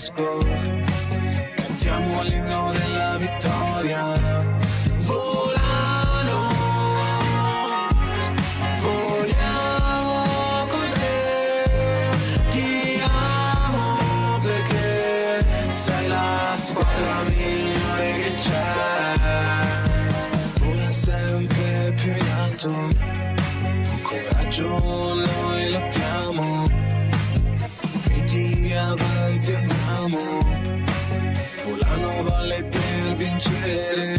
conosco. Cantiamo l'inno della vittoria. Volano, voliamo con te. Ti amo perché sei la squadra migliore che c'è. Vola sempre più in alto, con coraggio noi lottiamo, uniti avanti andiamo. Volano valle per vincere,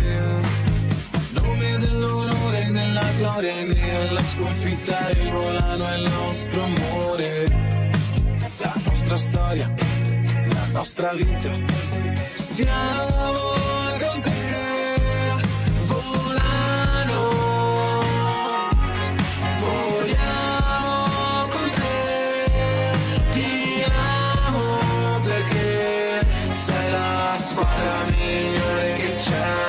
nome dell'onore, della gloria, nella sconfitta il volano è il nostro amore, la nostra storia, la nostra vita. Siamo con te, volano, vogliamo con te, ti amo perché sei la squadra migliore che c'è.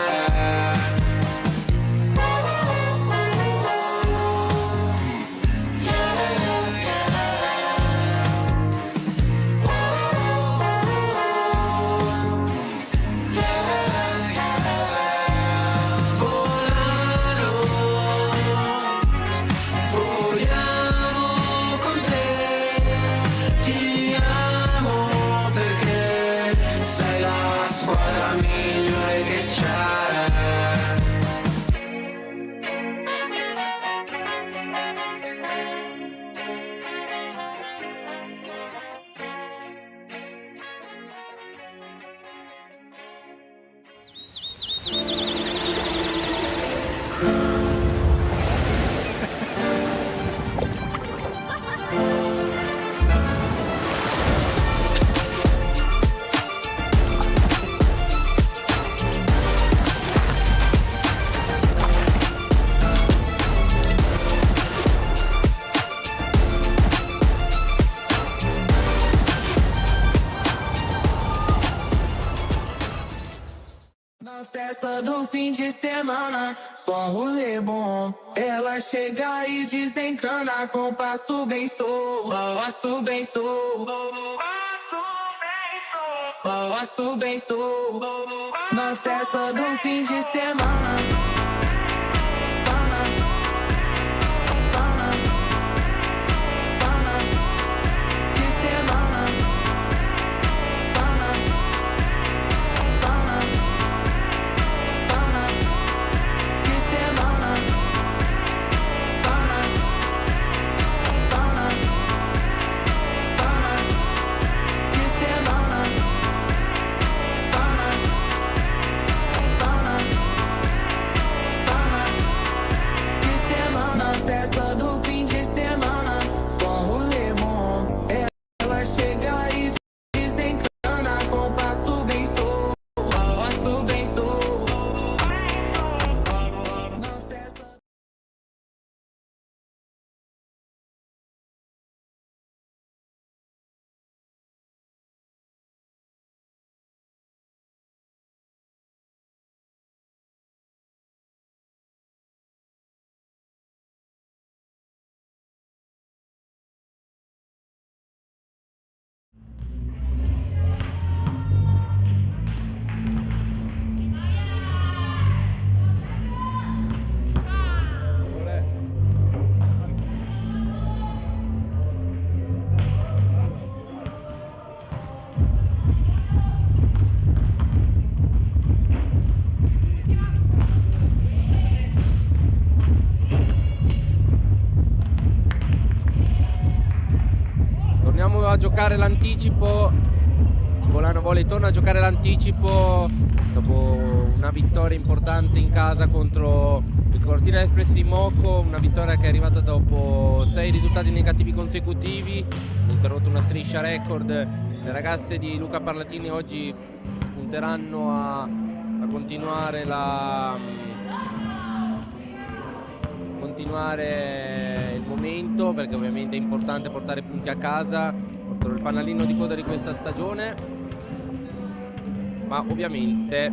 Festa do fim de semana, só rolê bom. Ela chega e desencana com passo bem sou, passo bem sou, passo bem sou. Na festa do fim de semana. A giocare l'anticipo. Volano Volley torna a giocare l'anticipo dopo una vittoria importante in casa contro il Cortina Express di Moco, una vittoria che è arrivata dopo 6 risultati negativi consecutivi, interrotto una striscia record. Le ragazze di Luca Parlatini oggi punteranno a continuare il momento, perché ovviamente è importante portare punti a casa contro il fanalino di coda di questa stagione, ma ovviamente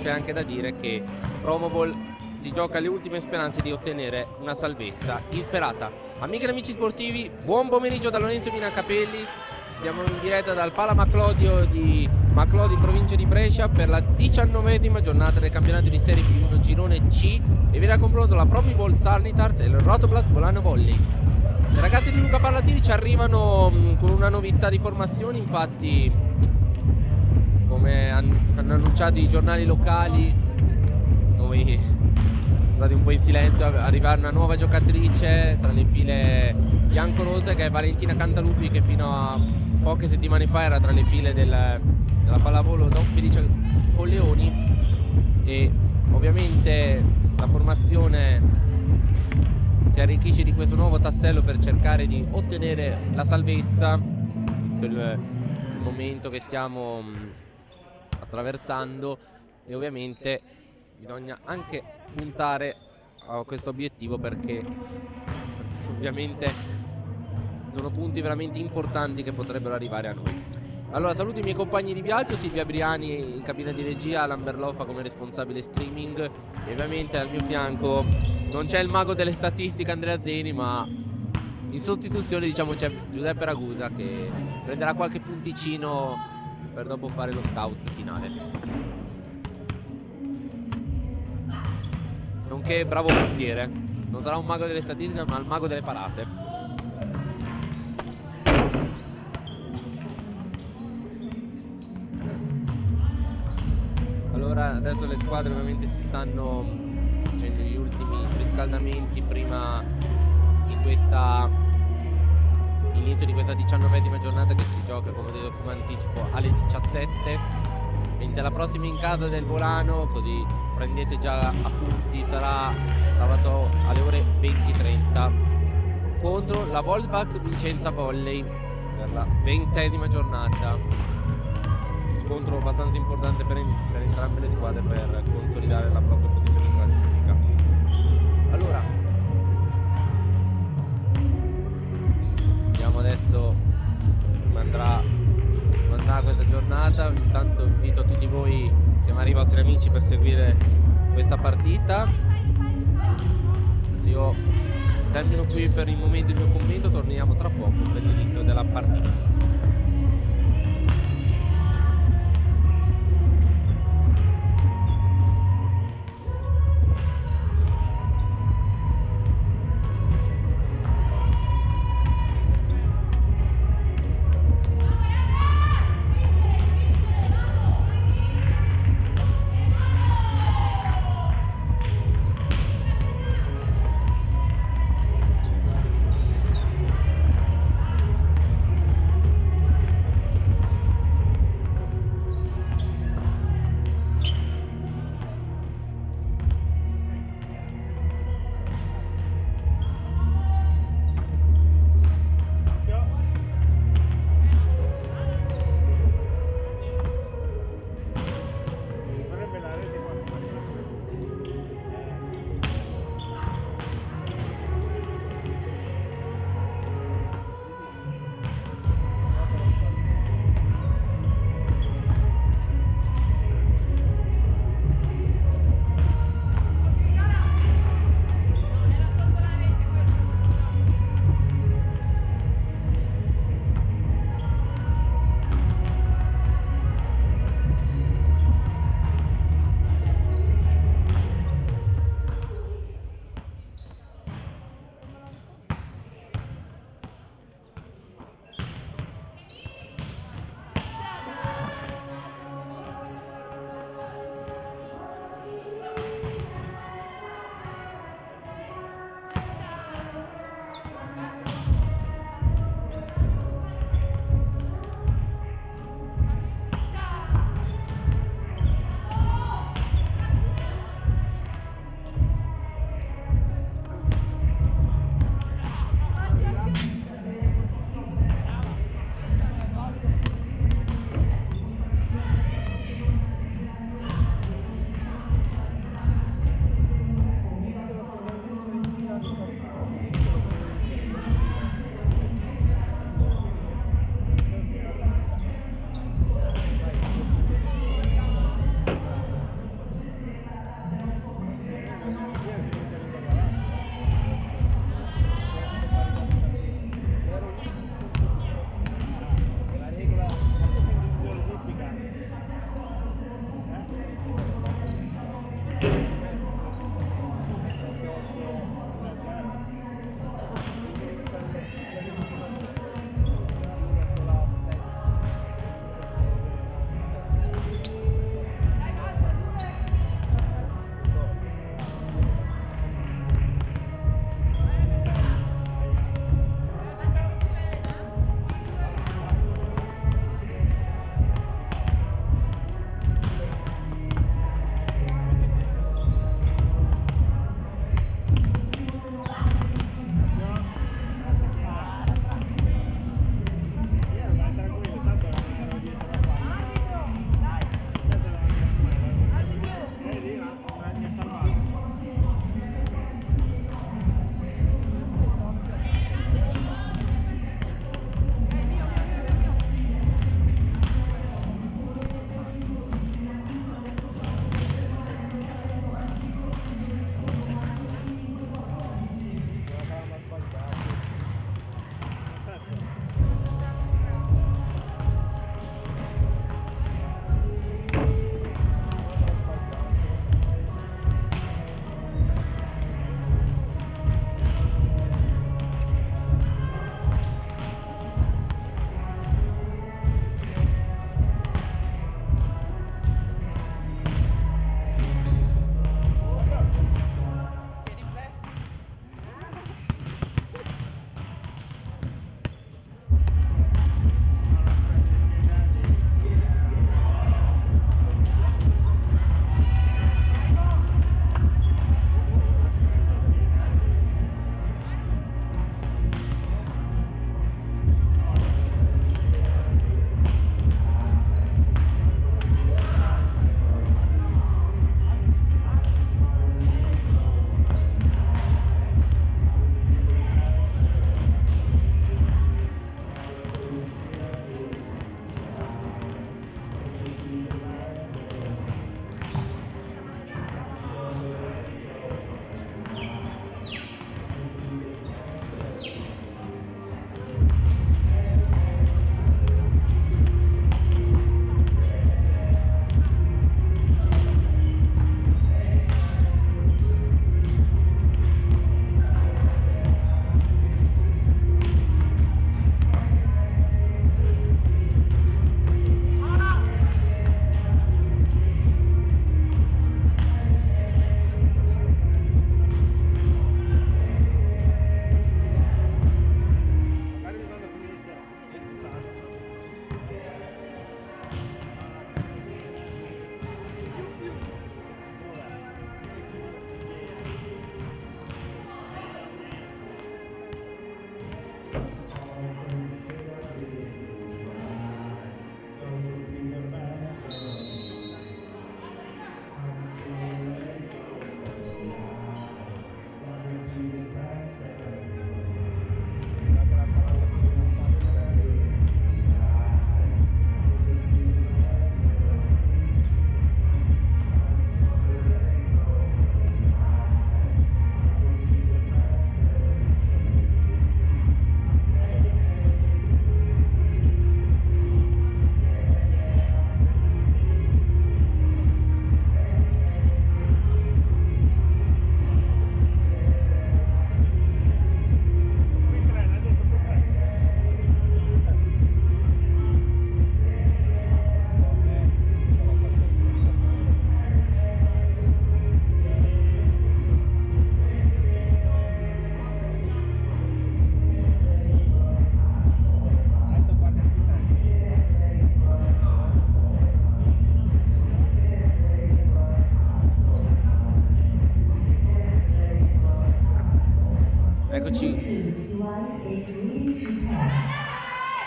c'è anche da dire che Promobol si gioca le ultime speranze di ottenere una salvezza insperata. Amiche e amici sportivi, buon pomeriggio da Lorenzo Minacapelli. Siamo in diretta dal Pala Maclodio di Maclodio in provincia di Brescia per la 19ª giornata del campionato di Serie B1 Girone C e viene a confronto la Profi Ball Sarnitars e il Rotoblast Bolano Volley. Le ragazze di Luca Parlatini ci arrivano con una novità di formazione, infatti come hanno annunciato i giornali locali noi siamo stati un po' in silenzio. Arriva una nuova giocatrice tra le file bianco-rosa che è Valentina Cantalupi, che fino a poche settimane fa era tra le file della pallavolo Don Felice Colleoni, e ovviamente la formazione si arricchisce di questo nuovo tassello per cercare di ottenere la salvezza per il momento che stiamo attraversando, e ovviamente bisogna anche puntare a questo obiettivo perché ovviamente sono punti veramente importanti che potrebbero arrivare a noi. Allora saluto i miei compagni di viaggio, Silvia Briani in cabina di regia, Alan Berloffa come responsabile streaming, e ovviamente al mio fianco non c'è il mago delle statistiche Andrea Zeni, ma in sostituzione diciamo c'è Giuseppe Ragusa che prenderà qualche punticino per dopo fare lo scout finale, nonché bravo portiere. Non sarà un mago delle statistiche ma il mago delle parate. Allora adesso le squadre ovviamente si stanno facendo gli ultimi riscaldamenti prima di inizio di questa 19ª giornata che si gioca, come detto, come anticipo alle 17, mentre la prossima in casa del Volano, così prendete già appunti, sarà sabato alle ore 20:30 contro la Volkswagen Vicenza Volley per la 20ª giornata. Scontro abbastanza importante per entrambe le squadre per consolidare la propria posizione in classifica. Allora vediamo adesso come andrà questa giornata. Intanto invito tutti voi, chiamare i vostri amici per seguire questa partita. Se io termino qui per il momento il mio commento, torniamo tra poco per l'inizio della partita.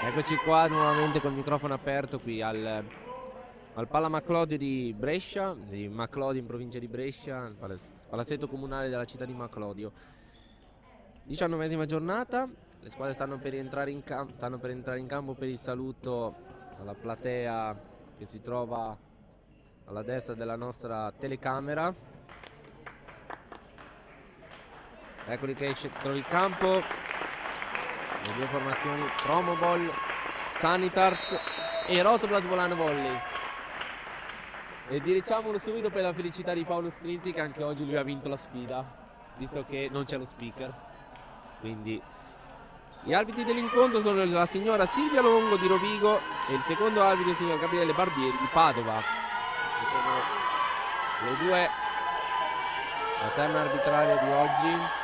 Eccoci qua nuovamente col microfono aperto qui al Pala Maclodio di Brescia, di Maclodio in provincia di Brescia, il palazzetto comunale della città di Maclodio. 19ª giornata, le squadre stanno per entrare in campo per il saluto alla platea che si trova alla destra della nostra telecamera. Eccoli che escono in campo le due formazioni Promobol, Sanitars e Rotoplas Volano Volley. E diciamolo subito per la felicità di Paolo Scrizzi, che anche oggi lui ha vinto la sfida, visto che non c'è lo speaker. Quindi gli arbitri dell'incontro sono la signora Silvia Longo di Rovigo e il secondo arbitro il signor Gabriele Barbieri di Padova. Sono le due la terna arbitraria di oggi.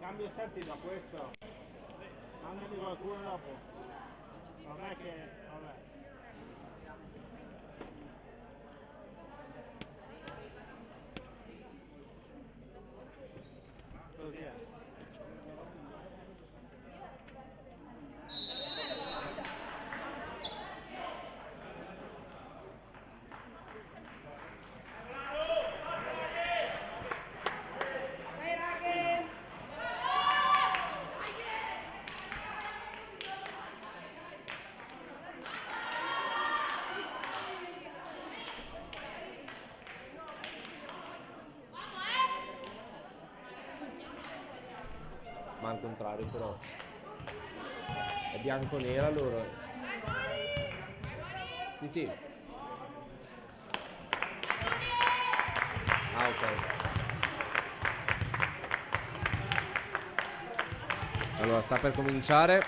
Cambio setti da questo. Mandami qualcuno dopo. Vabbè che. Vabbè. Così è. Ma al contrario però è bianco-nera loro. Sì sì. Ah ok. Allora sta per cominciare.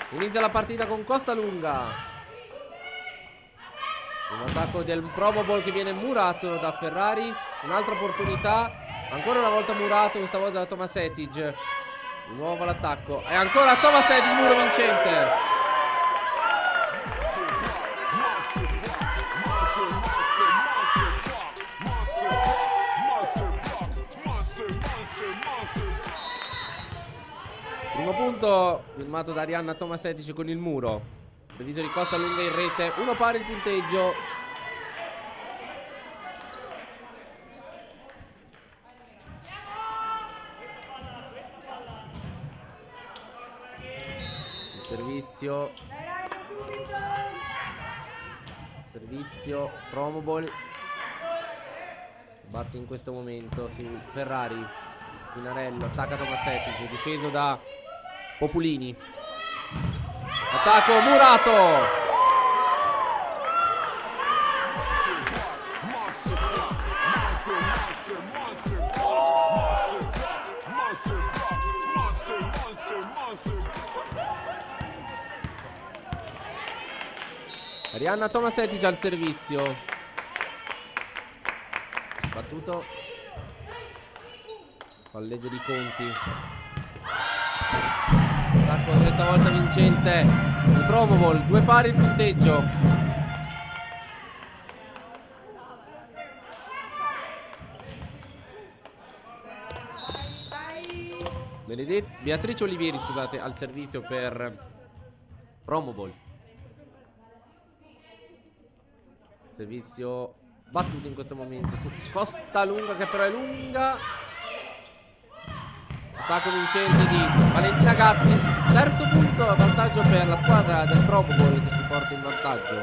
Inizia la partita con Costa Lunga. Un attacco del Promobol che viene murato da Ferrari. Un'altra opportunità. Ancora una volta murato, questa volta da Tomasetic. Di nuovo l'attacco. E ancora Tomasetic, muro vincente. Primo punto firmato da Arianna Tomasetic con il muro. Servizio di Costa Lunga in rete, 1 pari il punteggio. Il servizio Promobol batte in questo momento su Ferrari. Pinarello attacca Tomasetic, difeso da Populini. Attacco murato. Arianna Tomasetic al servizio. Battuto. Palleggio di Conti. Attacco questa volta vincente di Promobol, 2 pari il punteggio. Beatrice Olivieri, scusate, al servizio per Promobol. Servizio battuto in questo momento su Costa Lunga, che però è lunga. Attacco vincente di Valentina Gatti. Terzo punto, vantaggio per la squadra del Probable che si porta in vantaggio.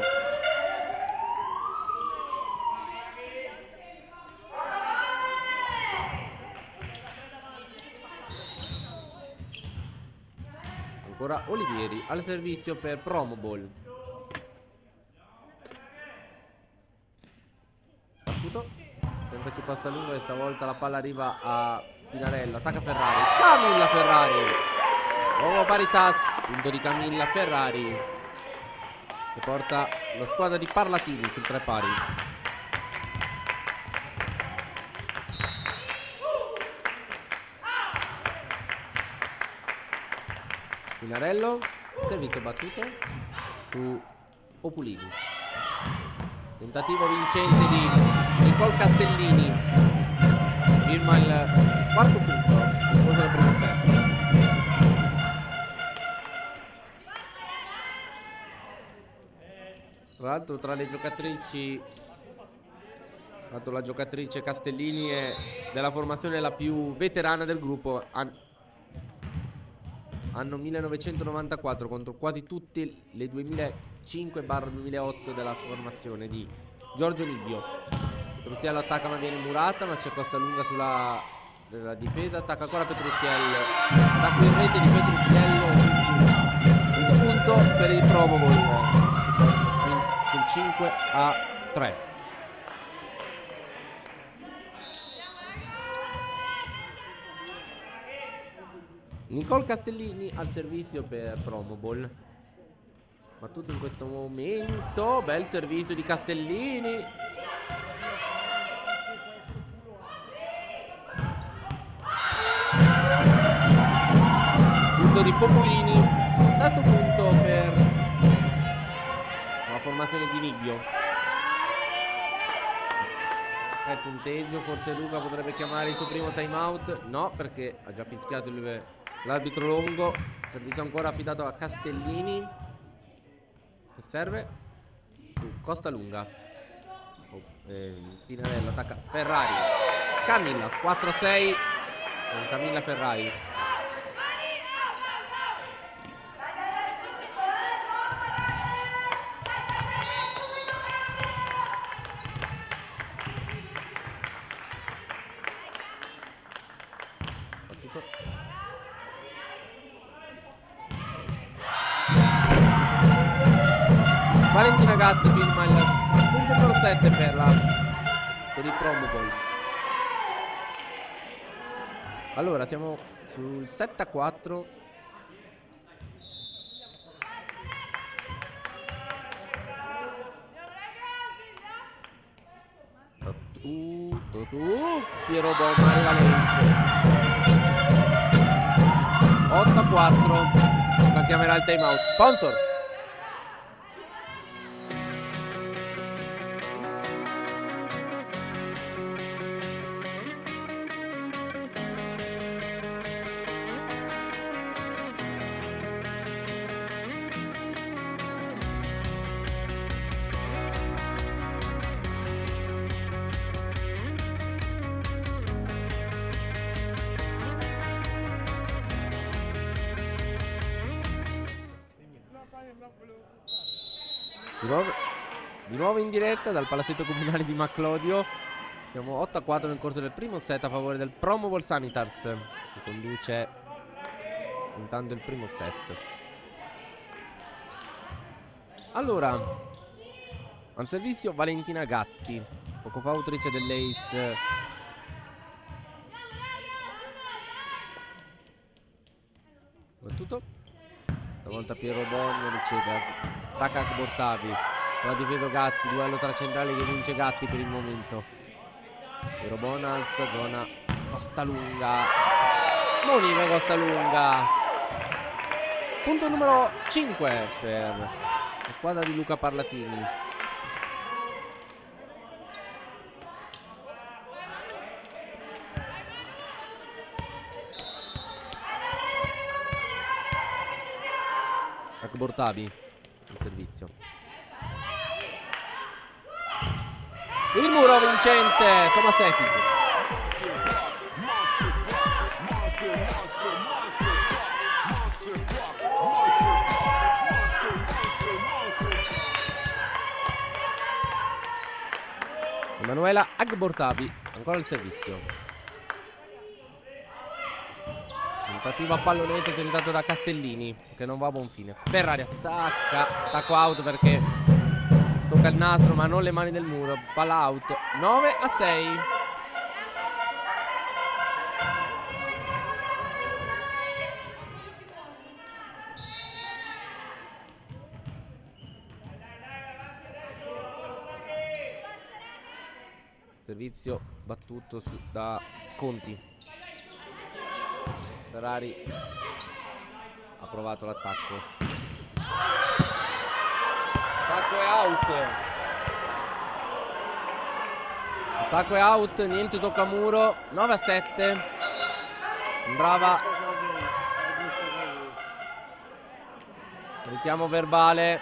Ancora Olivieri al servizio per Promoball. Battuto. Sempre su Costalunga e stavolta la palla arriva a Pinarello. Attacca Ferrari. Camilla Ferrari. Nuova parità. Punto di Camilla Ferrari che porta la squadra di Parlatini sul 3 pari. Pinarello, servizio battuto su Opulini. Tentativo vincente di Nicole Castellini. Firma il quarto punto nel corso del primo set. Tra l'altro tra le giocatrici, la giocatrice Castellini è della formazione la più veterana del gruppo. Anno 1994 contro quasi tutte le 2005-2008 della formazione di Giorgio Nibbio. Petruzziello attacca ma viene murata, ma c'è Costalunga sulla difesa. Attacca ancora Petruzziello. Attacco in rete di Petruzziello. Un punto per il Probable sul 5-3. Nicole Castellini al servizio per Promoball. Battuto in questo momento. Bel servizio di Castellini. Punto di Popolini. Terzo punto per la formazione di Nibbio. È il punteggio. Forse Luca potrebbe chiamare il suo primo time out. No, perché ha già fischiato l'arbitro Longo. Servizio ancora affidato a Castellini. Che serve su Costalunga. Pinarello attacca Ferrari. Camilla 4-6 con Camilla Ferrari. Valentina Gatti firma il punto numero 7 per il Promoball. Allora siamo sul 7-4. Tutto su Piero Bomma arriva lento. 8-4. Ma chiamerà il time out. Sponsor. Di nuovo in diretta dal palazzetto comunale di Maclodio. Siamo 8-4 nel corso del primo set a favore del Promoball Sanitars, che conduce intanto il primo set. Allora, al servizio Valentina Gatti, poco fa autrice dell'Ace. Battuto. Stavolta Piero Bonno riceve. Attacca Bortavi. La difesa Gatti. Duello tra centrali che vince Gatti per il momento. Piero Bonals. Zona Costalunga. Monica Costalunga. Punto numero 5 per la squadra di Luca Parlatini. Bortavi in servizio. Il muro vincente Tomasek. Emanuela Agbortabi, ancora il servizio. Tentativa a pallonetto tentato da Castellini, che non va a buon fine. Ferrari attacco out perché tocca il nastro ma non le mani del muro. Palla out, 9-6. Servizio battuto da Conti. Ferrari ha provato l'attacco. Attacco è out. Attacco è out, niente tocca muro. 9-7. Sembrava richiamo verbale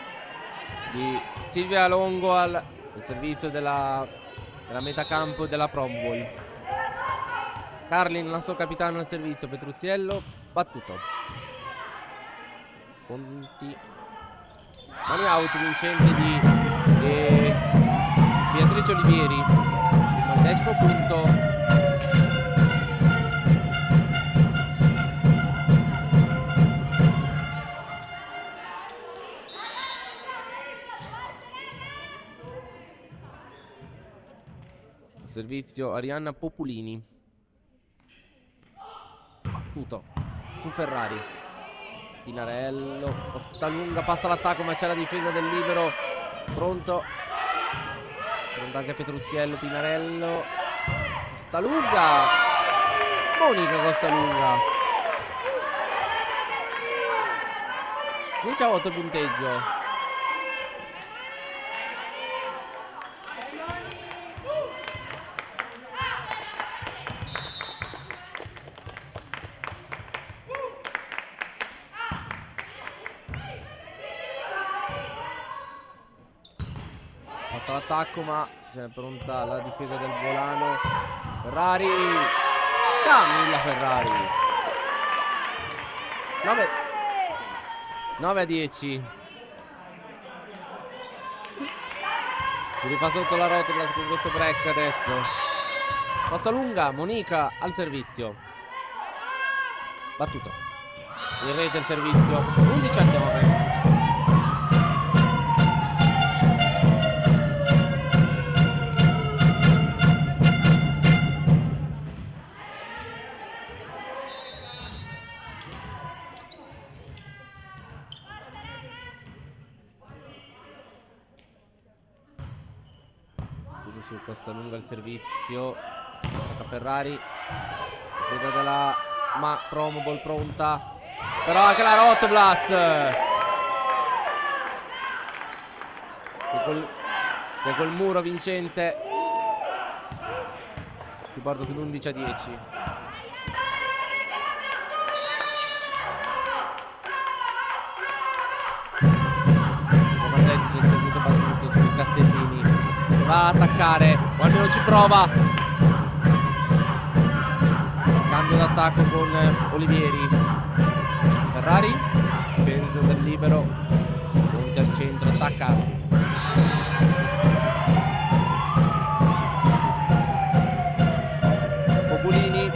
di Silvia Longo al servizio della metacampo della Prombol. Carlin, il nostro capitano al servizio. Petruziello, battuto. Conti. Mani out vincente di Beatrice Olivieri. Il 10° punto. Al servizio Arianna Populini. Battuto su Ferrari. Pinarello, Costalunga passa l'attacco ma c'è la difesa del libero. Pronto anche Petruziello. Pinarello, Costalunga, Monica Costalunga. 18 punteggio. Attacco ma c'è pronta la difesa del volano. Ferrari, Camilla Ferrari. 9-10. Si rifà sotto la rotola con questo break adesso. Costalunga, Monica al servizio. Battuto. In rete il servizio. 11-9. Su Costalunga il servizio. Ferrari. Difesa della Promobol pronta. Però anche la Rotblat che col muro vincente ti porta sull'11-10. Contenti, c'è il servizio battuto su Castellini. Va a attaccare, o almeno ci prova. Cambio d'attacco con Olivieri. Ferrari, peso del libero. Conte al centro, attacca. Populini.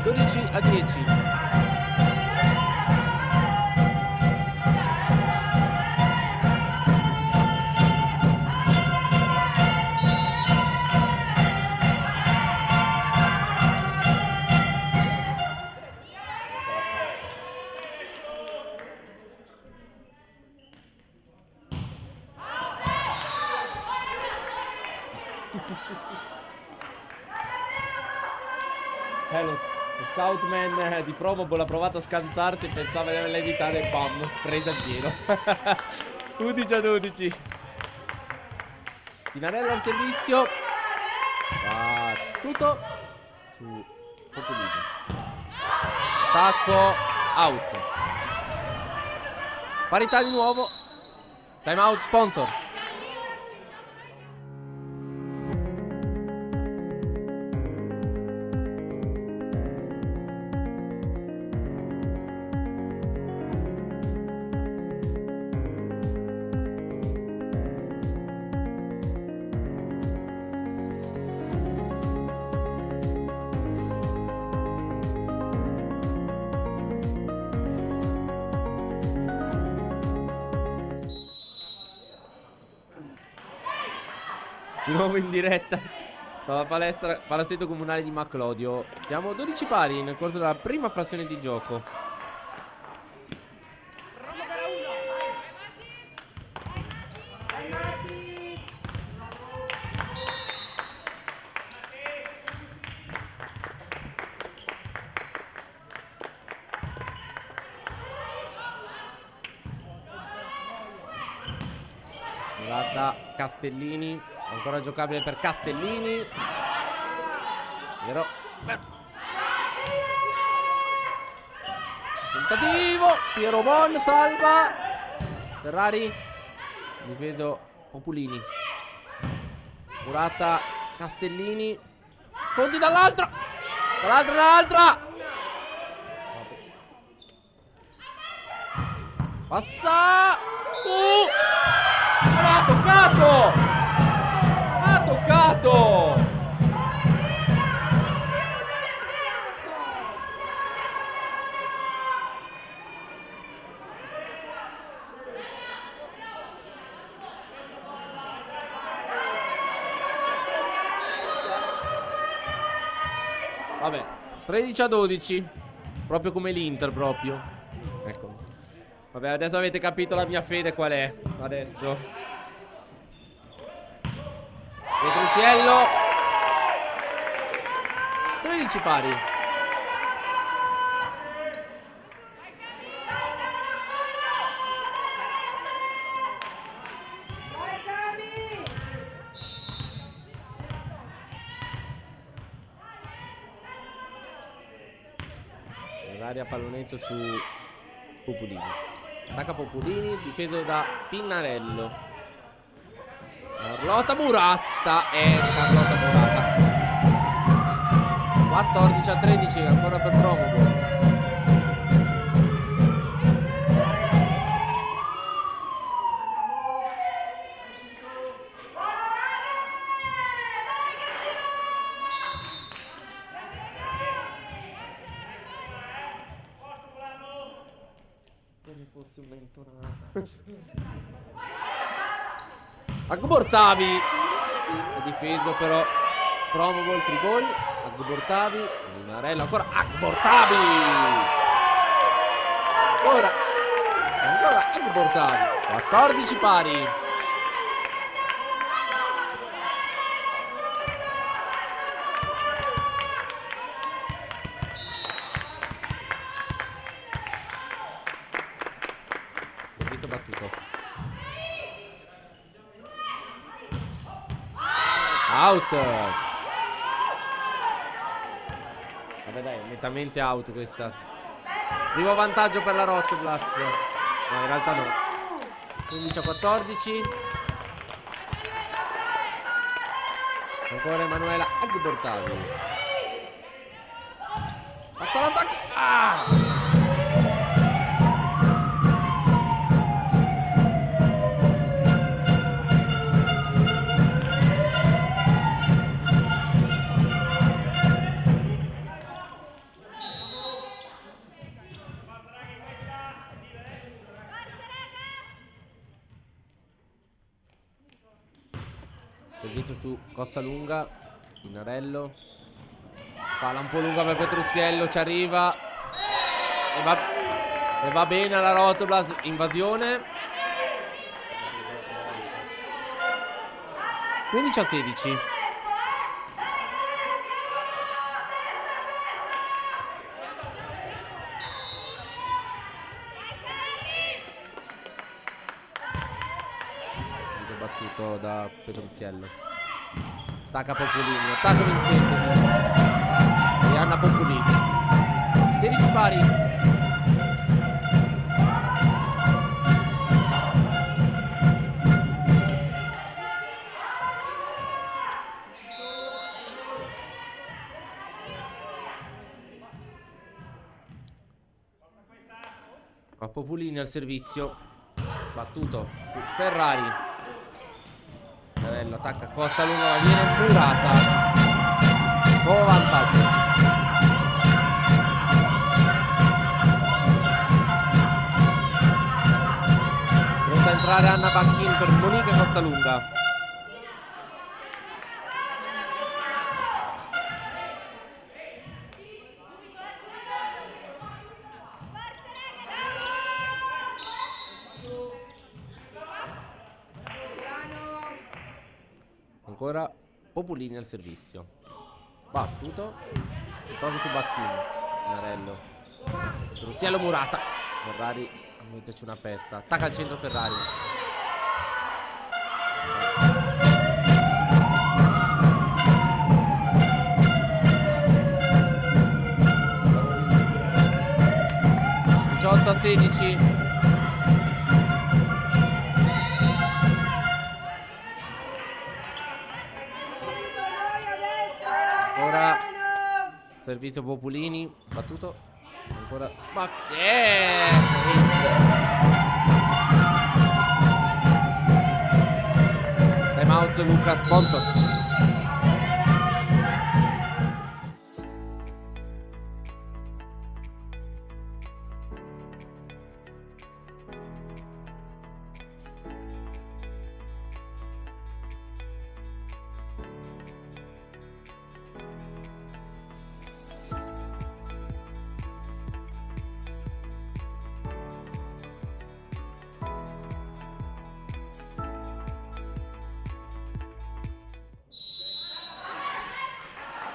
12-10. Lo scoutman di Promobol ha provato a scantarti e pensava di averla evitata e bam, presa a giro. 11-12. Pinarello al servizio. Battuto su Populini. Attacco out. Parità di nuovo. Time out sponsor. Di nuovo in diretta dalla palazzetto comunale di Maclodio. Siamo 12 pari nel corso della prima frazione di gioco. Guarda Castellini, ancora giocabile per Castellini. Vero? Tentativo, Piero Bon salva. Ferrari, difeso Populini. Murata, Castellini. Conti dall'altra. Dall'altra. Passa. Ha toccato! Ha toccato! Vabbè, 13-12. Proprio come l'Inter, proprio. Ecco. Vabbè, adesso avete capito la mia fede qual è. Adesso Petruzziello. 13 pari. L'aria pallonetto su Populini. Attacca Populini, difeso da Pinnarello. Carlotta Muratta e Carlotta Muratta. 14-13 ancora per Promogo. Agbortavi è difeso però Promogo il frigol. Agbortavi, Minarello ancora Agbortavi. Ancora Agbortavi. 14 pari. Battuto. Out. Vabbè dai, nettamente out questa. Primo vantaggio per la Rotoblas. No, in realtà no. 15-14. Ancora Emanuela Agbortavi. Fatto l'attacco. Ah! Servizio su Costalunga. Pinarello. Palla un po' lunga per Petruzziello. Ci arriva. E va bene alla Rotoblas. Invasione. 15-16. Battuto da Petruzziello. Attacca Populini. Attacca Vincente e Anna Populini. 16 pari. A Populini al servizio. Battuto su Ferrari. Pinarello attacca Costalunga, ma viene Murata. Nuovo vantaggio. Pronta a entrare Anna Banchin per Monica Costalunga. Ancora Populini al servizio. Battuto. Proprio su Bacchini. Narello. Truziello Murata. Ferrari a metterci una pesta. Attacca al centro Ferrari. A 16. Ancora servizio Populini. Battuto. Ancora. Ma che time out Luca Sponsor.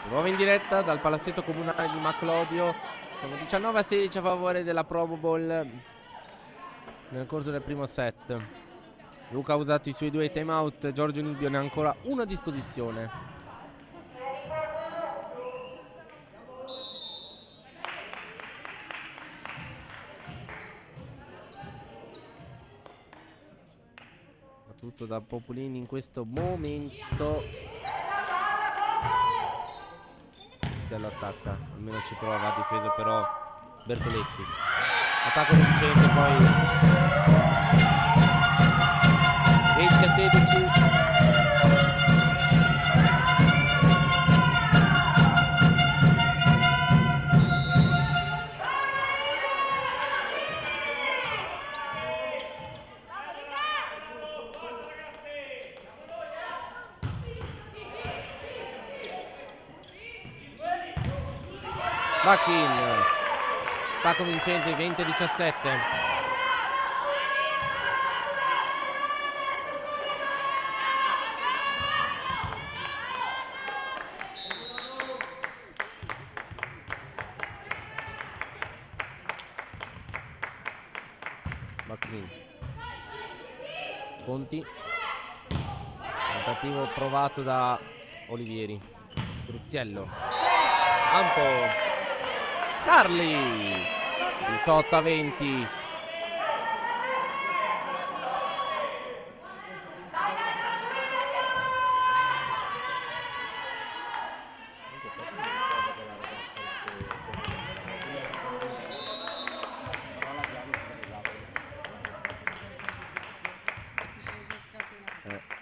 Nuova in diretta dal palazzetto comunale di Maclodio. Siamo 19-16 a favore della Pro Bowl nel corso del primo set. Luca ha usato i suoi 2 timeout. Giorgio Nibbio ne ha ancora uno a disposizione. Tutto da Populini in questo momento. Attacca, almeno ci prova, a difesa però Bertoletti. Attacco vincente, poi 20-16. Bachin, attacco vincente, 20-17. Bachin, Conti, tentativo provato da Olivieri. Truziello, campo. Carli 18-20.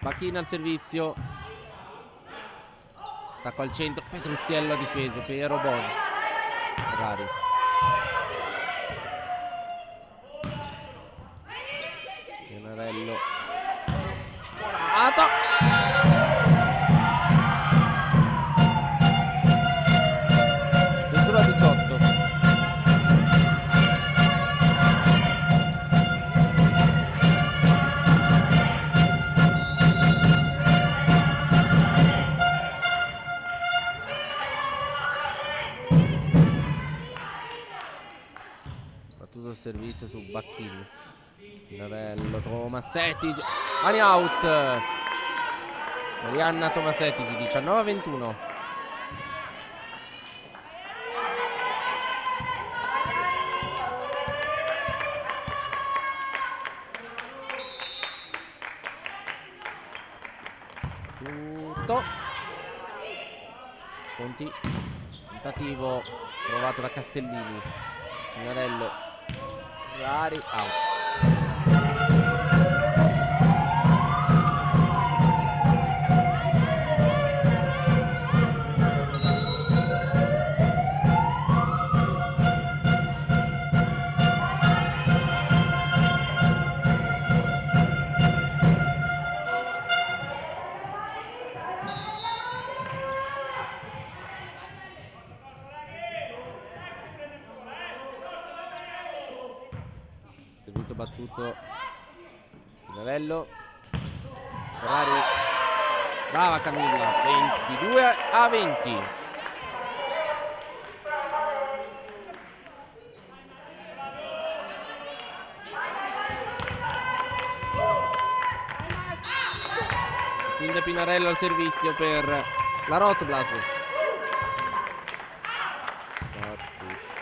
Bacchina al servizio. Attacco al centro. Petruziello a difesa. Piero Bon. Ferrari. Pianarello. Morato. Ventura 18. Servizio su Bacchini. Pinarello, Tomassetti. Mani out. Marianna Tomassetti, 19-21. Tutto. Conti. Tentativo provato da Castellini. Pinarello. Ferrari out. Battuto Pinarello. Ferrari Brava Camilla. 22-20. Quindi Pinarello al servizio per la Rotblas.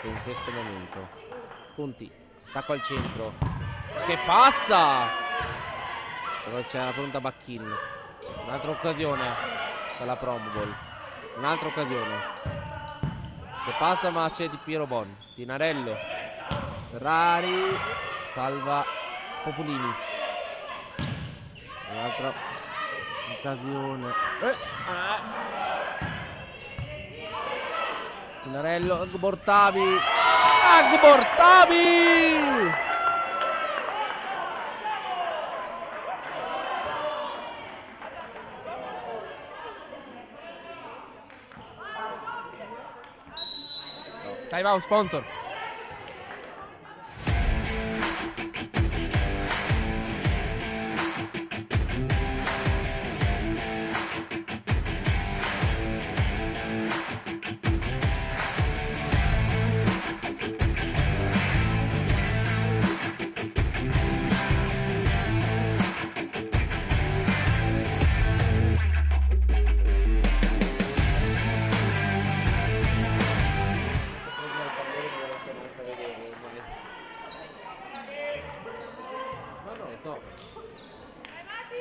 In questo momento Conti, attacco al centro. Che pazza! Però c'è la pronta Bacchin. Un'altra occasione per la Promoball. Un'altra occasione. Che passa, ma c'è di Piero Bon. Pinarello. Ferrari. Salva Popolini. Un'altra occasione. Pinarello. Agbortabi. Agbortabi! Time out sponsor.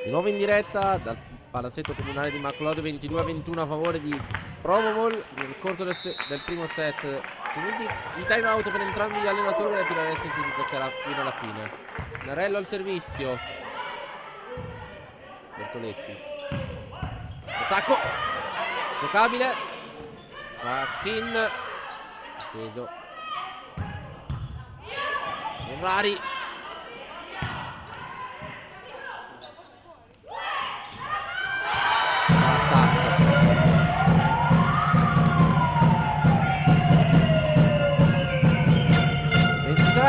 Di nuovo in diretta dal palazzetto comunale di McLeod, 22-21 a favore di Promoball. Nel corso del primo set finiti i time out per entrambi gli allenatori, la tira adesso si toccherà fino alla fine. Narello al servizio. Bertoletti. Attacco. Giocabile. Bacchin. Steso. Ferrari. Attacco.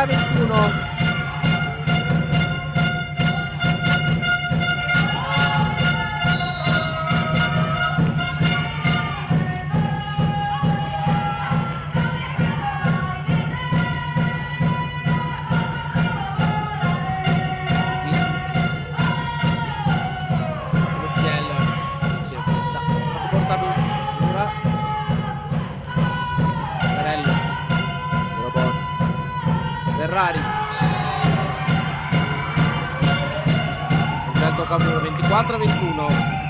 21. Ferrari. Intanto Camuro 24-21.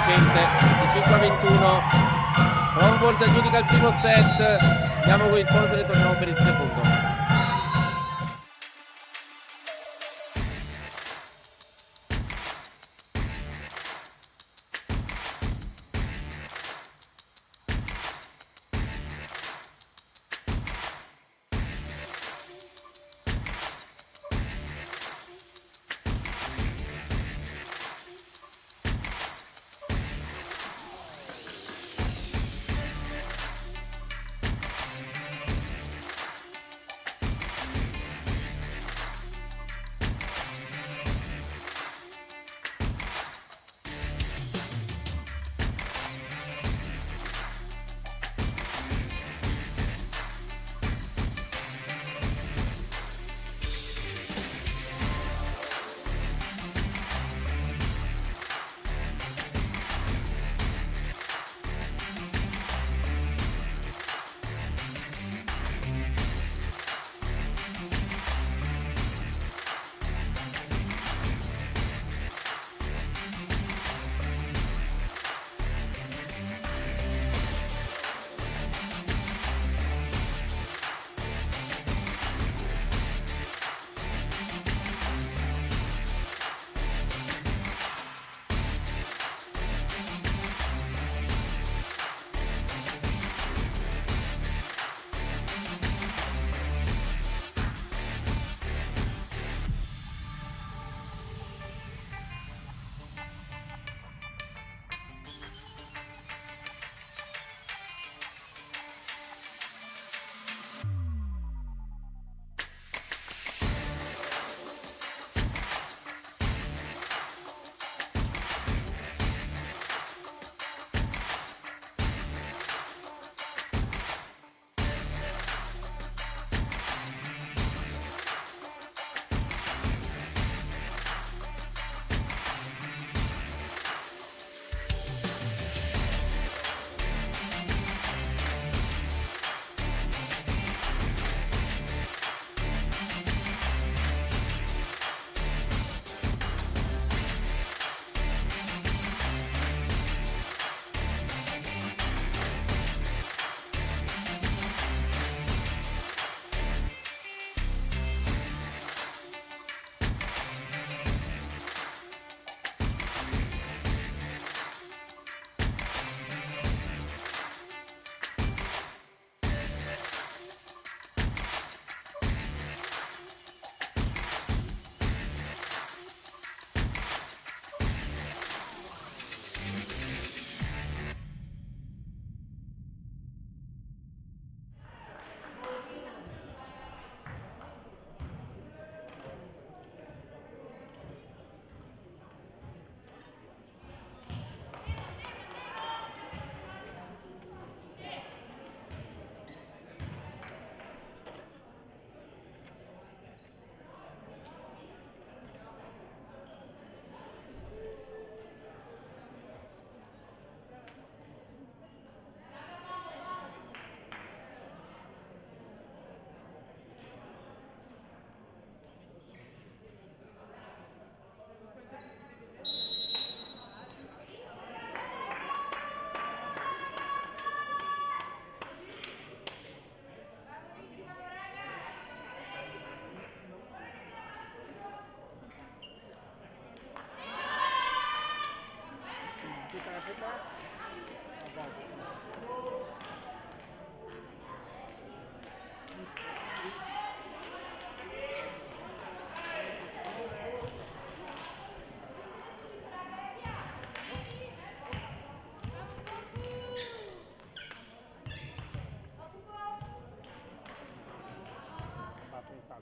Vincente 25-21. Promoball si aggiudica il primo set. Andiamo con i sponsor e torniamo per il secondo.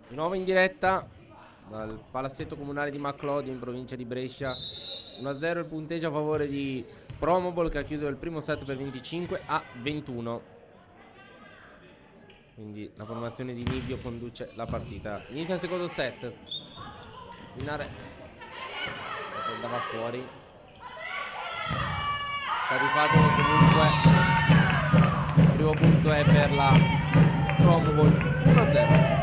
Di nuovo in diretta dal palazzetto comunale di Maclodi in provincia di Brescia. 1-0 il punteggio a favore di Promobol, che ha chiuso il primo set per 25-21. Quindi la formazione di Nibbio conduce la partita. Inizia il secondo set. Vinare andava fuori. Sta rifatto comunque. Il primo punto è per la Promobol. 1-0.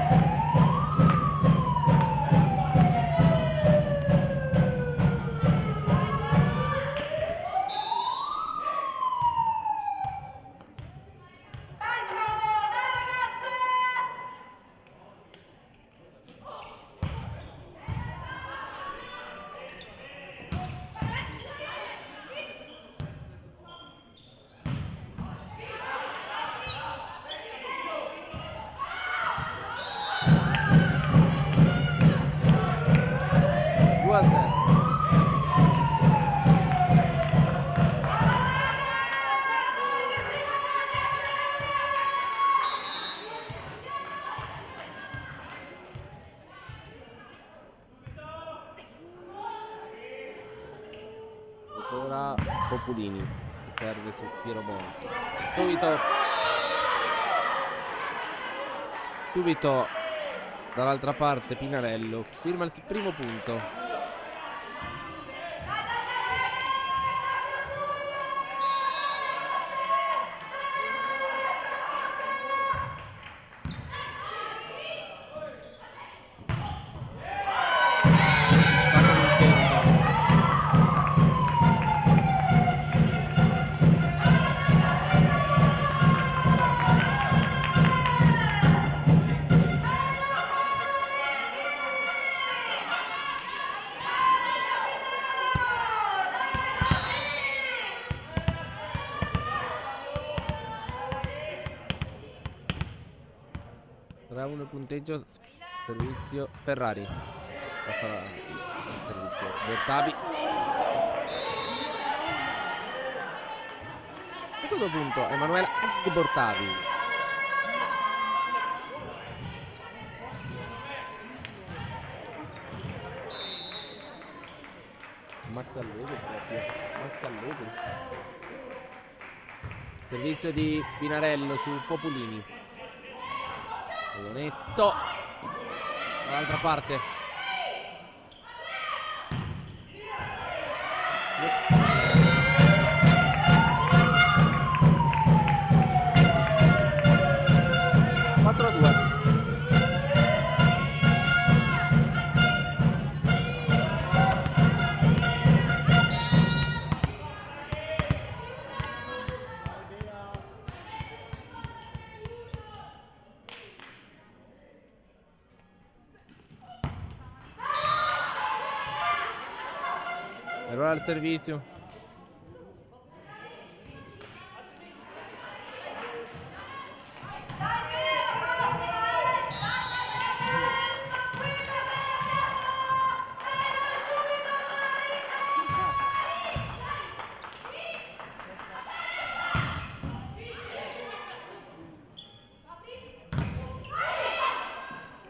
Ancora Populini che serve su Piero Bono. Subito dall'altra parte Pinarello firma il primo punto. Tra uno punteggio, servizio Ferrari. Passa il servizio Bertabi. Secondo punto Emanuela Bortavi. Maccallegri proprio. Maccallegri. Servizio di Pinarello su Populini. Netto dall'altra parte. Allora al servizio.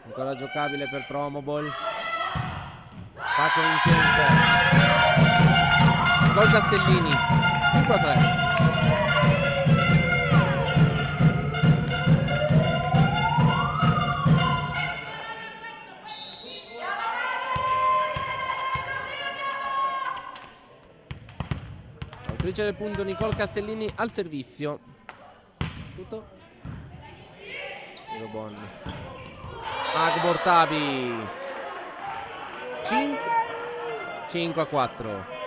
Ancora giocabile per Promobol. Paco Vincenzo. Gol Castellini 5-3. Autrice del punto Nicole Castellini al servizio. Tutto Bon. Agbortabi 5-4.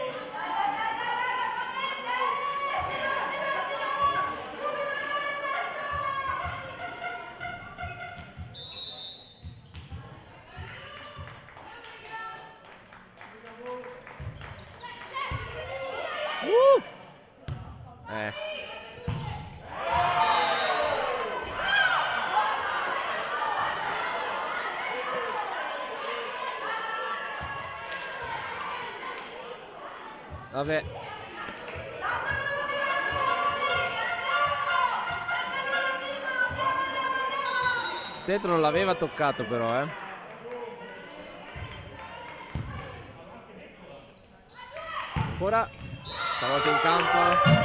Vabbè. Dentro non l'aveva toccato però, Ancora. Stavolta in campo.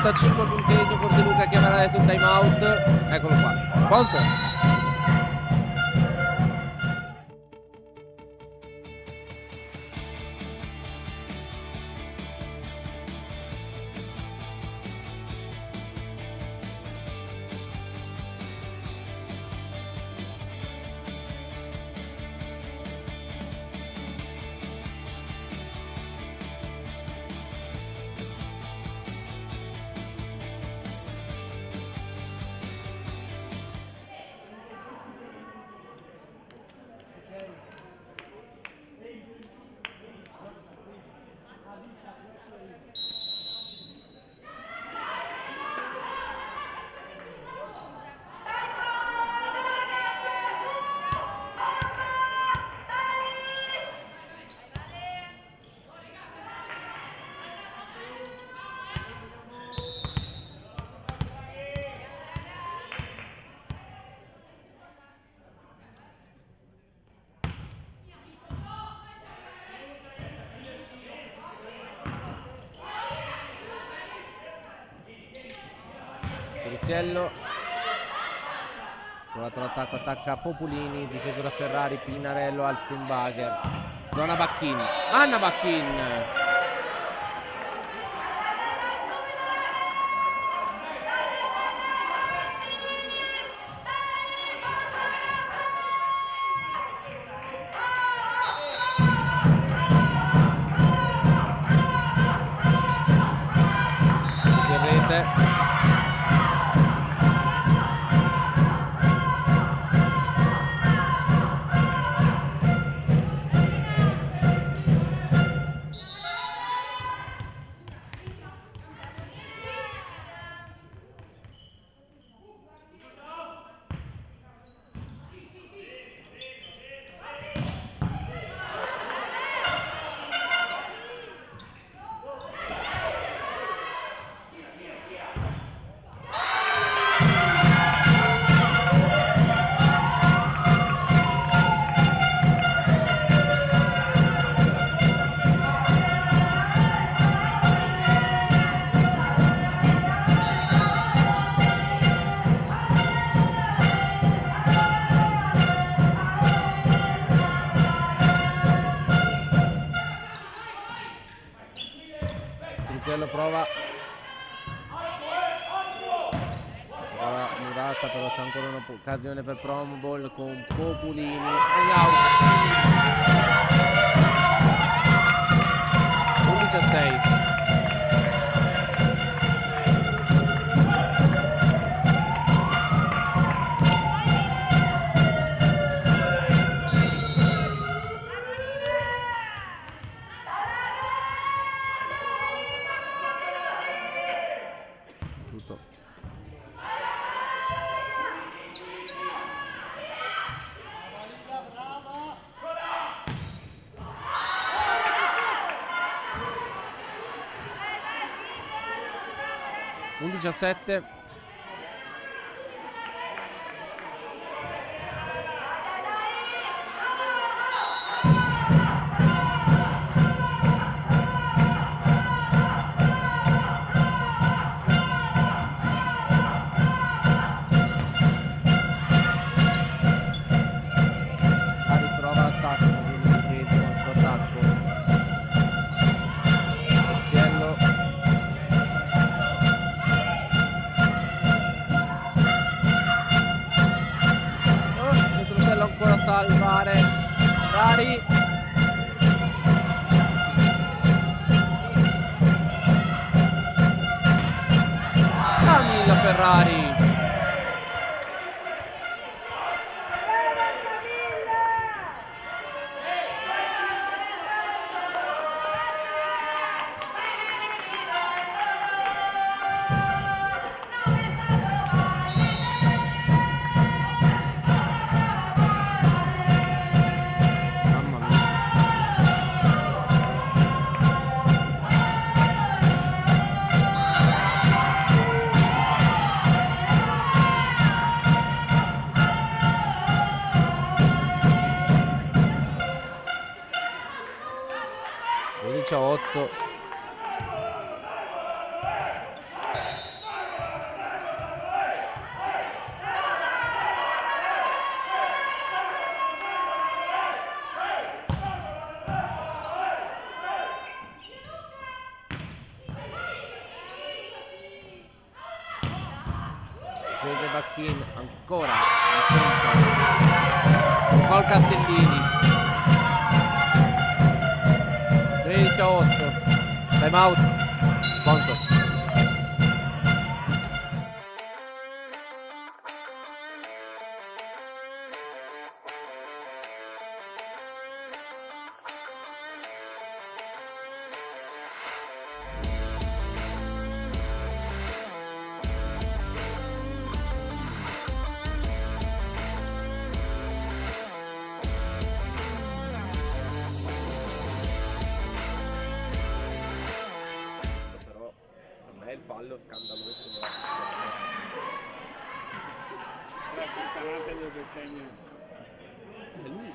Porta 5 punteggio, Forte Luca chiamerà adesso un time out. Eccolo qua. Sponsor. Riziello. Provato l'attacco, attacca Populini, difeso da Ferrari, Pinarello, Alsenbacher. Donna Bacchin. Anna Bacchin. In rete. Prova Murata, però c'è ancora un'occasione per Promoball con Populini. 11-6. Tutto. Un 17. ancora a salvare Ferrari. Camilla Ferrari. Mamma mia. Otto. Vede Bacchin ancora Col Castellini. 13-8. Time out. Conto. Il ballo scandaloso. È lui.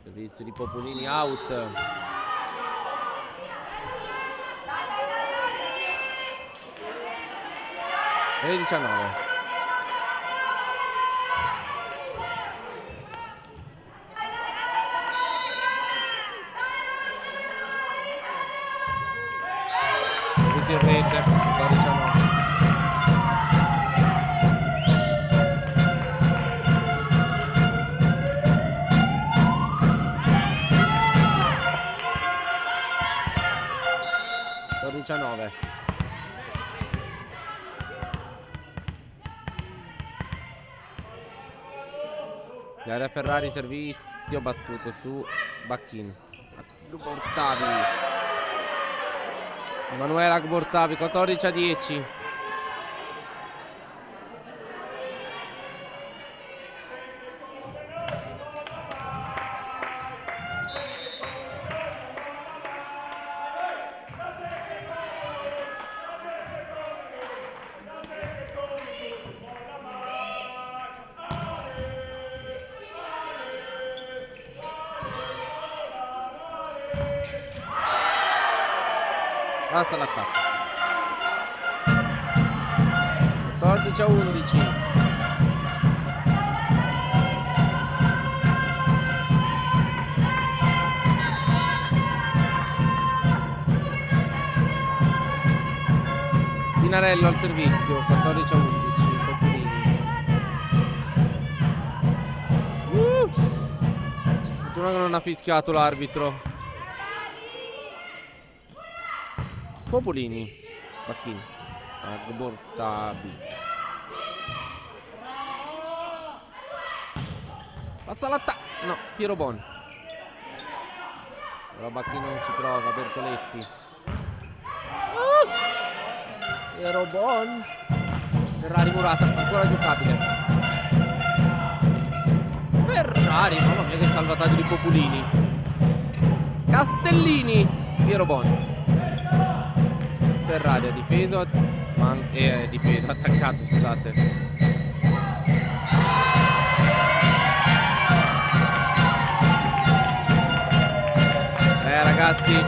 Servizio di Popolini, out. E 19. Tutti in rete, 19. L'area Ferrari servizio battuto su Bacchin. Agbortavi. Emanuele Agbortavi, 14-10. Basta l'attacco. 14-11. Pinarello al servizio, 14-11. Fortuna che non ha fischiato l'arbitro. Popolini, Bacchin, Agbortavi. Pazza l'attacco. No, Piero Bon. Però Bacchin non ci prova, Bertoletti. Piero Bon. Ferrari Murata, ancora giocabile. Ferrari, mamma mia che salvataggio di Popolini. Castellini, Piero Bon. Ferrari ha difeso, difeso, attaccato, scusate. Ragazzi,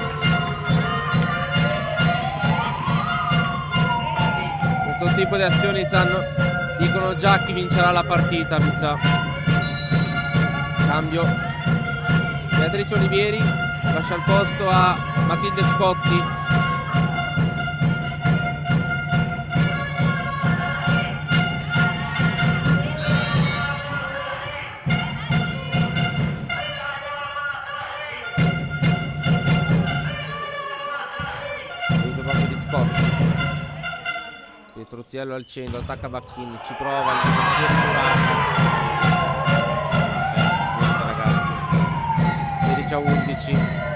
tipo di azioni dicono già chi vincerà la partita, mi sa. Cambio. Beatrice Olivieri lascia il posto a Matilde Scotti. Pietroziello al centro, attacca Bacchini, ci prova il niente ragazzi. 16 a 11.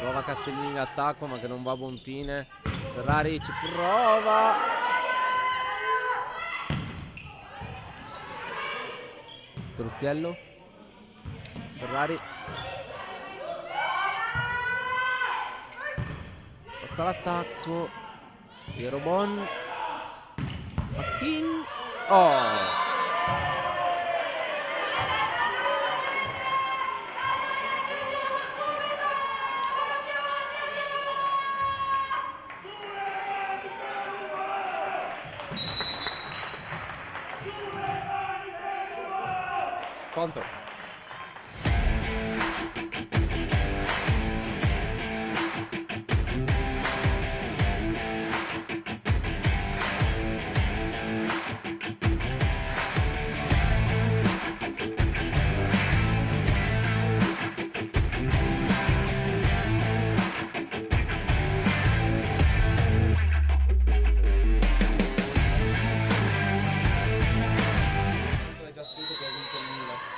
Prova Castellini in attacco ma che non va a buon fine. Ferrari ci prova. Truzziello. Ferrari. Tocca l'attacco. Pierobon. Machin. Oh! Contro.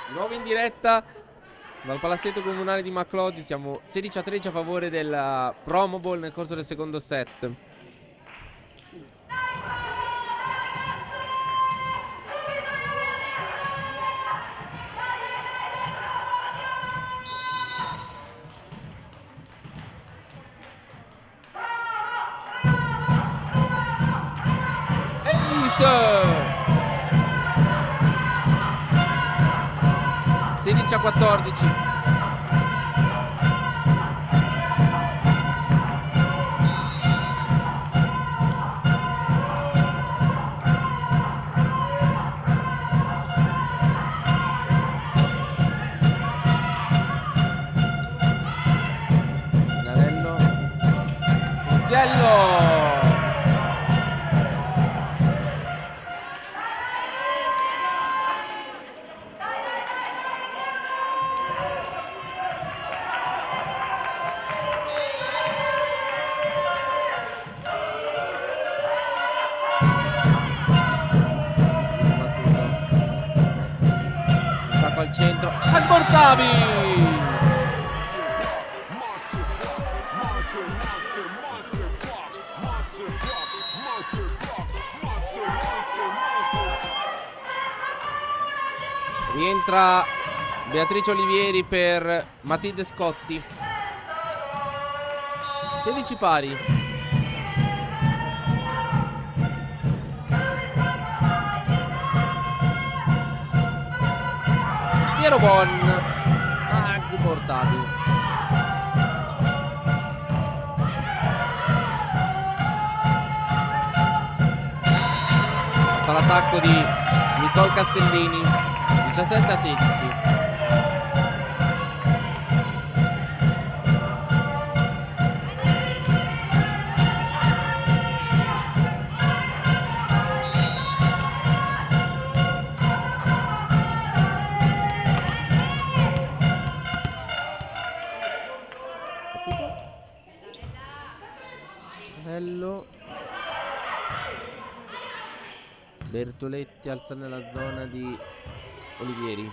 Di nuovo in diretta dal palazzetto comunale di Maclodi. Siamo 16 a 13 a favore del Promo Ball nel corso del secondo set. Ace! 16 a 14. Pinarello. Truzziello. Al centro, Albortavi! Rientra Beatrice Olivieri per Matilde Scotti. 16 pari. Pierobon. Portavi. L'attacco di Nicole Castellini. 17 a 16. Bertoletti alza nella zona di Olivieri.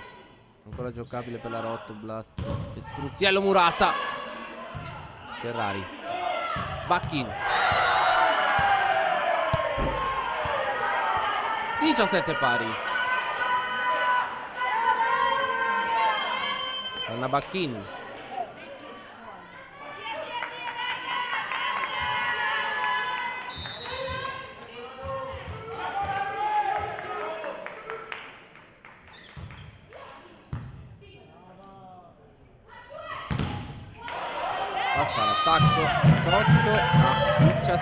Ancora giocabile per la Rotoblast. Petruziello, Murata. Ferrari. Bacchin. 17 pari. Anna Bacchin. Attacco 18-17.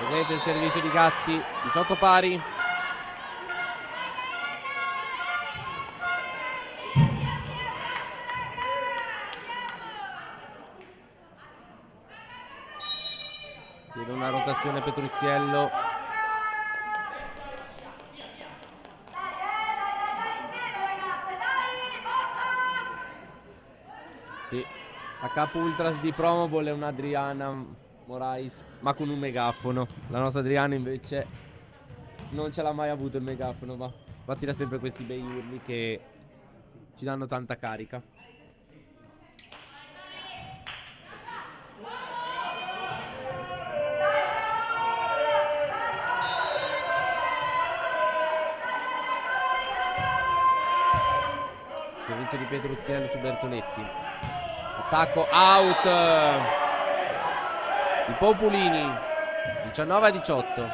Vedete il servizio di Gatti, 18 pari. Tiene una rotazione Petruziello. Sì. A capo ultras di Promobol è un'Adriana Morais, ma con un megafono. La nostra Adriana invece non ce l'ha mai avuto il megafono, ma tira sempre questi bei urli che ci danno tanta carica. Servizio di Petruziello su Bertoletti. Attacco out di Populini. 19-18.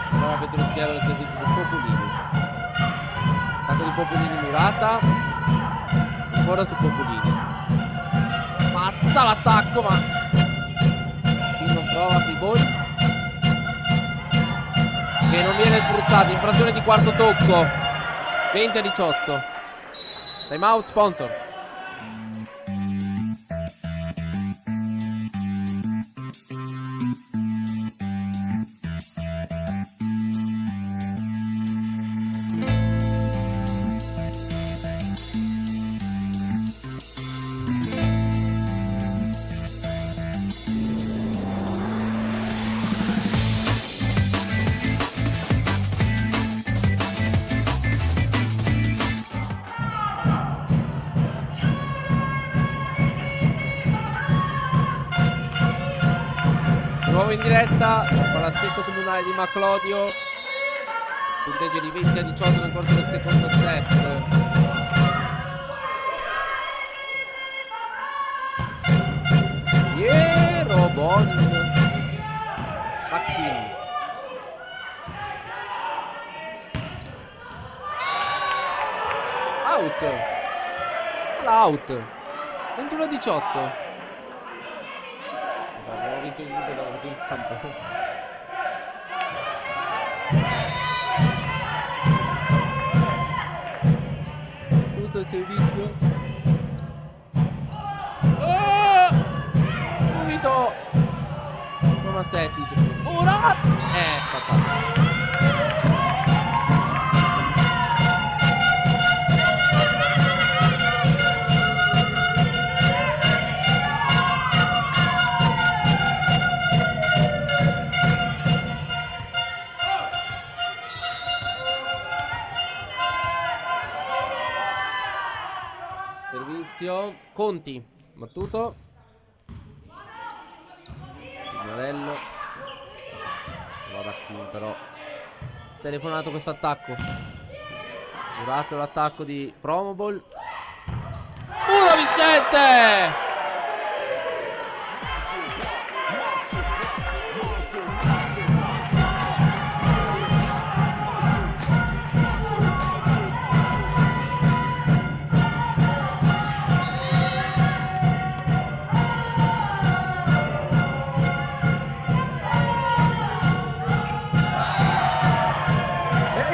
Prova Petruziello al servizio di Populini. Attacco di Populini, Murata. Ancora su Populini. Fatta l'attacco, ma non trova Pibol, che non viene sfruttato. Infrazione di quarto tocco. 20-18. Time out sponsor. Nuovo in diretta, palazzetto comunale di Maclodio. Punteggio di 20-18 nel corso del secondo set. Robon. Bacchin. Out. Out. 21-18. Ho visto il video davanti al campo. Tutto il servizio. Subito. Non aspetti. Ora. Papà. Conti, battuto. Signorello. Bacchin però. Telefonato questo attacco. Durato l'attacco di Promobol. Puro vincente!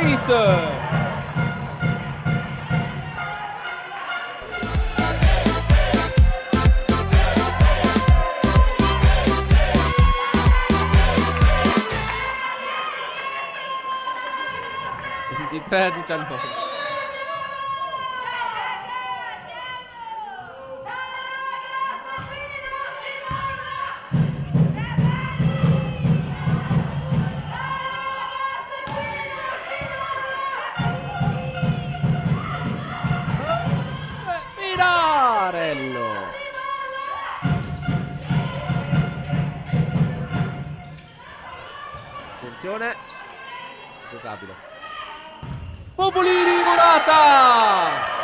Ace! A 19. Pinarello. Attenzione. Giocabile. Popolini, volata!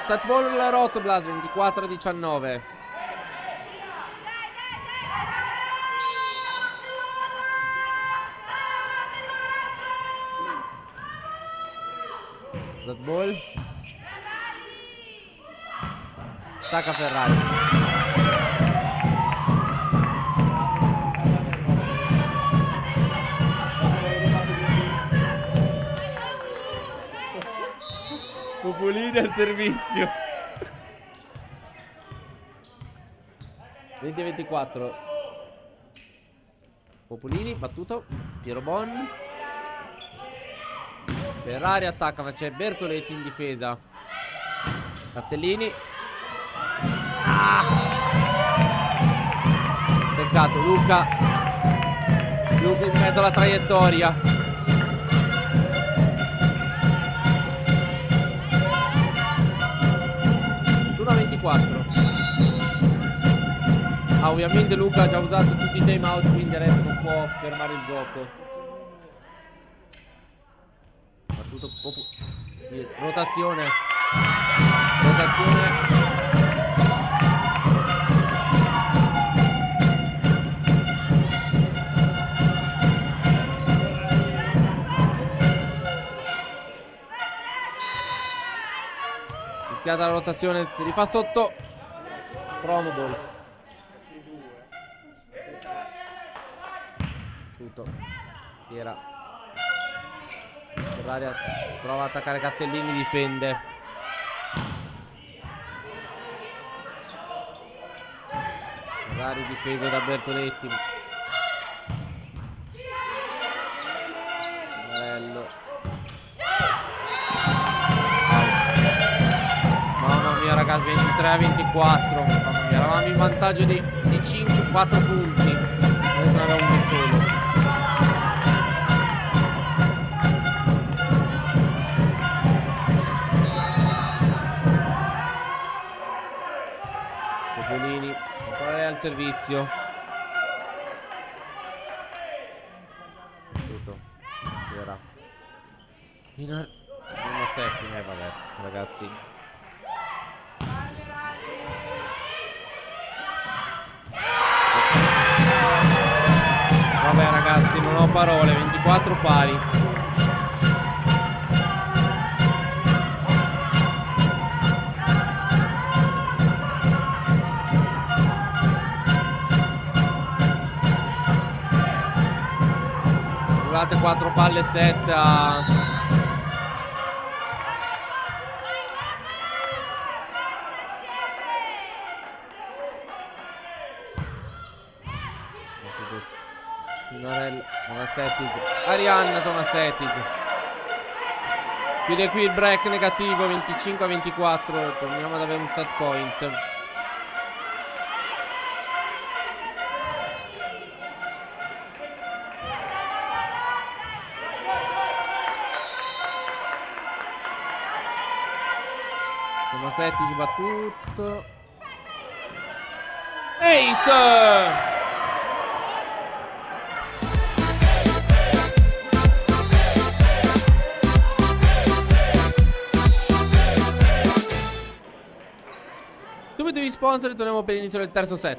Set ball Rotoblas 24-19. Set ball. Attacca Ferrari. Popolini al servizio. 20-24. Popolini battuto. Piero Bon. Ferrari attacca, ma c'è Bertoletti in difesa. Castellini. Peccato, Luca in mezzo alla traiettoria. Turno 24. Ovviamente Luca ha già usato tutti i time out, quindi adesso non può fermare il gioco. Battuto rotazione. Rischiata la rotazione, si rifà sotto. Promo ball. Tutto. Era. Ferrari prova ad attaccare Castellini, difende. Ferrari difeso da Bertoletti. Bello. Mamma mia ragazzi, 23-24. Mamma mia, eravamo in vantaggio di 5-4 punti. Noi ne avevamo uno solo. Popolini ancora è al servizio. Tutto. Era fino a settima, vabbè ragazzi. Vabbè ragazzi, non ho parole. 24 pari. Durate 4 palle 7 a... Tomasetic. Arianna Tomasetic. Chiude qui il break negativo, 25-24. Torniamo ad avere un set point. Tomasetic battuto. Ace! Subito gli sponsor e torniamo per l'inizio del terzo set.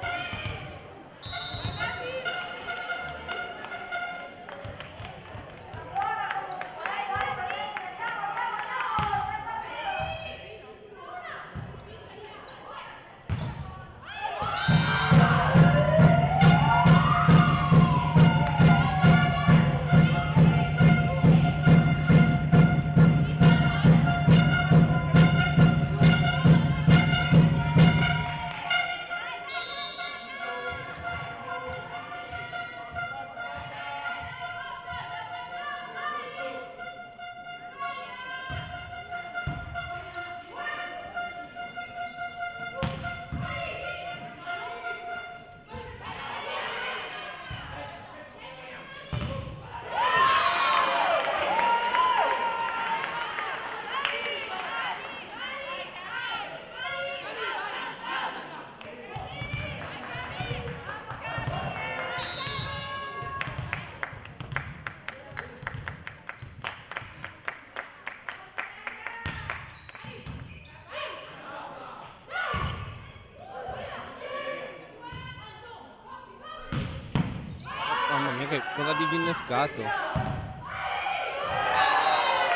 Che cosa di innescato?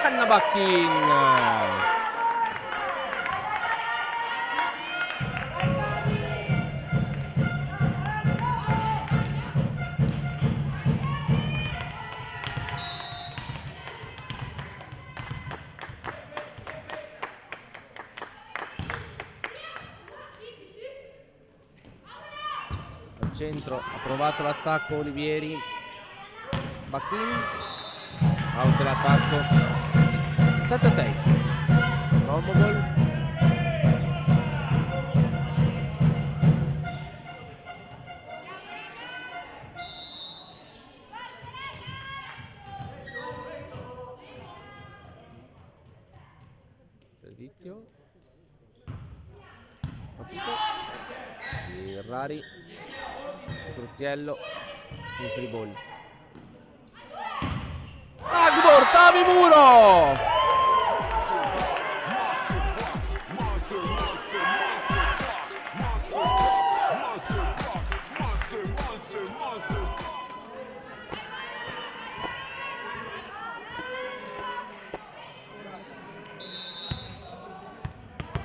Anna Bacchin! Centro, ha provato l'attacco Olivieri. Bacchin, out l'attacco. 7-6. Romogol. Servizio. Ferrari. Cruziello, il free ball. Agbor, Tavi Muro!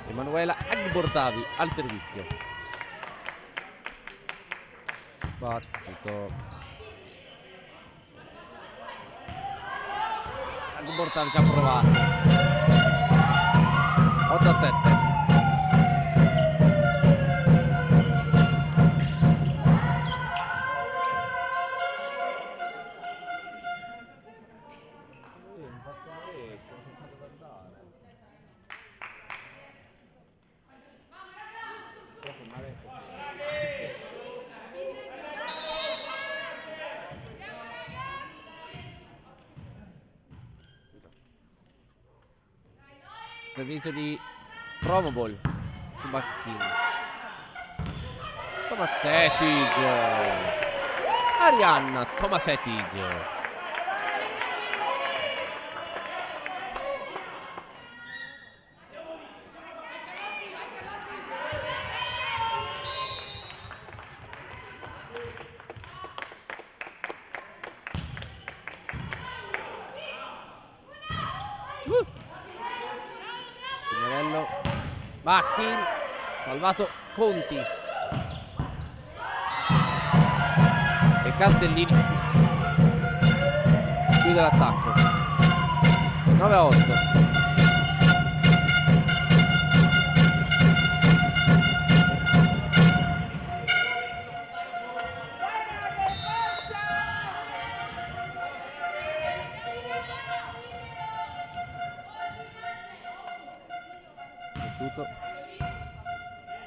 Emanuela Agbortavi al servizio. Battuto. Agbortavi ci ha provato. 8-7. Servizio di Promoball su Bacchin. Tomasetic. Arianna Tomasetic. Bacchin, salvato Conti e Castellini chiude l'attacco. 9-8.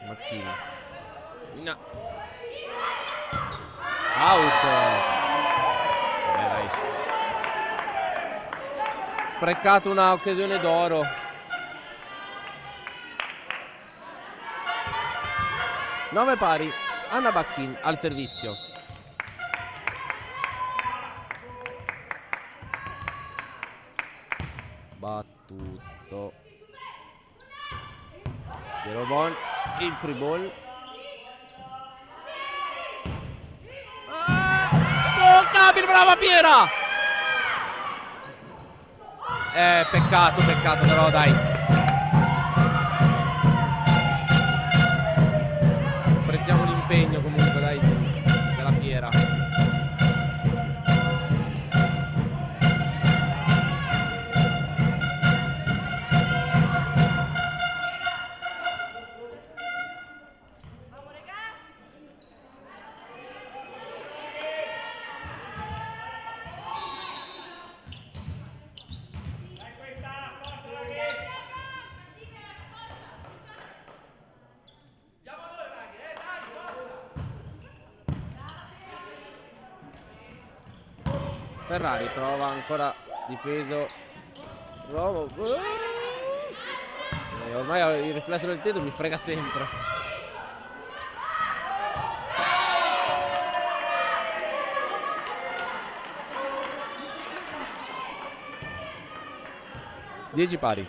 Macchina in out. Dai. Sprecato una occasione d'oro. Nove pari. Anna Bacchin al servizio. Battuto Jerobon, il free ball. Oh, Capil, brava Piera! Peccato però, dai. Apprezziamo l'impegno comunque, dai, della Piera. Ferrari prova ancora difeso. Ormai il riflesso del tetto mi frega sempre. Dieci pari.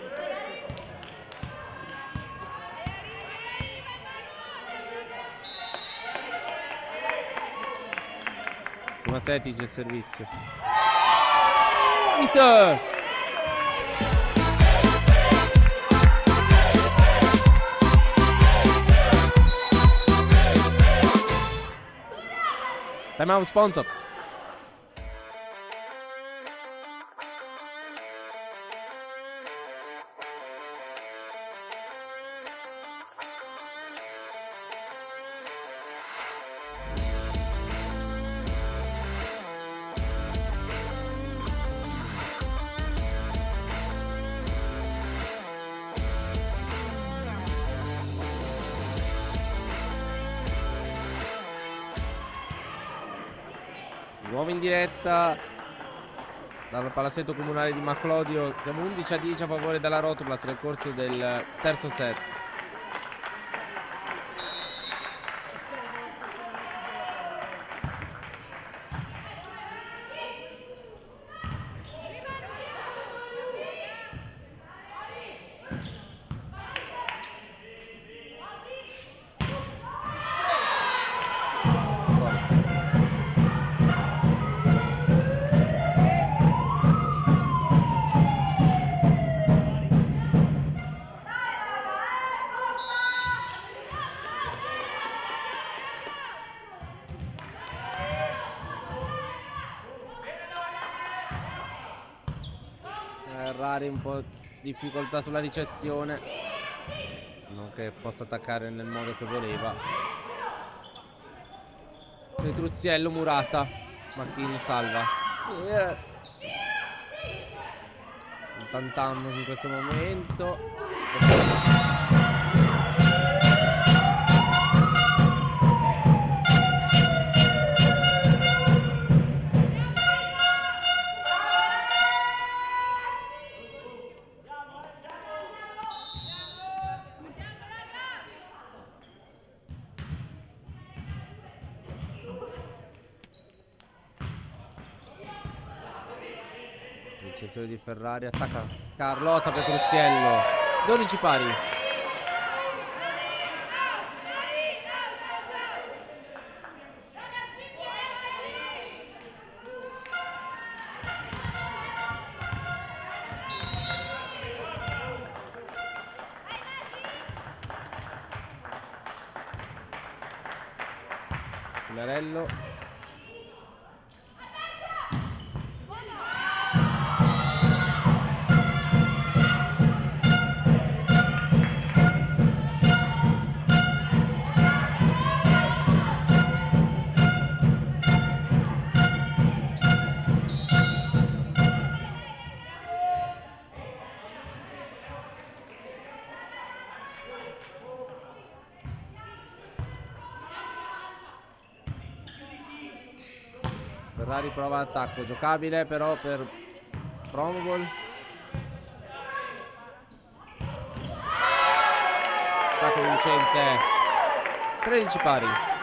Masetic il servizio. Hit! Time out sponsor. Nuovo in diretta dal palazzetto comunale di Maclodio. Siamo 11-10 a favore della Rotoplas nel corso del terzo set. Ferrari un po' difficoltà sulla ricezione, non che possa attaccare nel modo che voleva. Petruzziello, Murata, Macchino salva. Un tantam in questo momento. Ricezione di Ferrari, attacca Carlotta, Petruzziello, 12 pari. Filarello. Ferrari prova attacco, giocabile però per Promovol. Attacco vincente, 13 pari.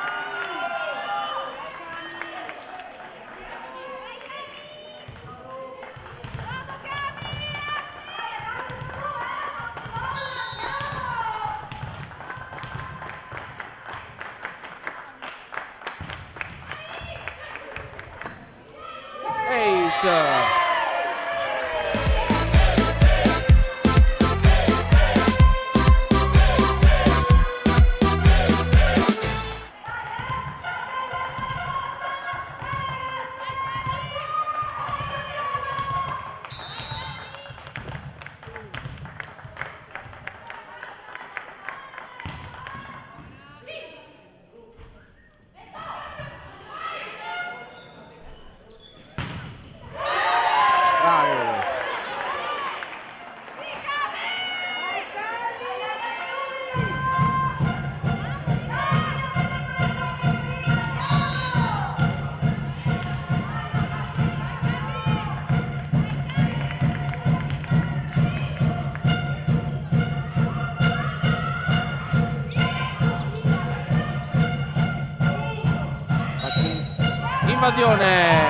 Invasione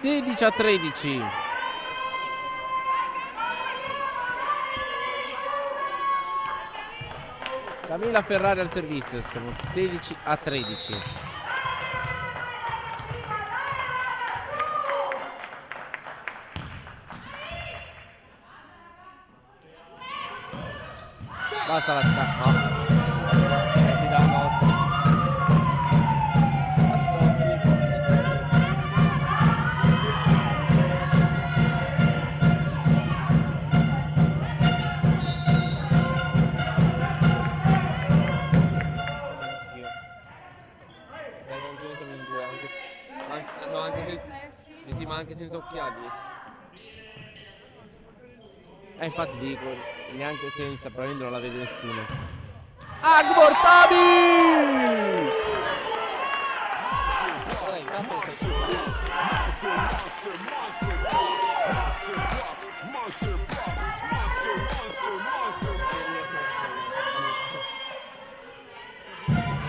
16-13. Camilla Ferrari al servizio, siamo 16-13. Basta la sta. No. Ti dà una cosa. Ma anche senza occhiali. Infatti dico, neanche senza, probabilmente non la vede nessuno. Agbortabi!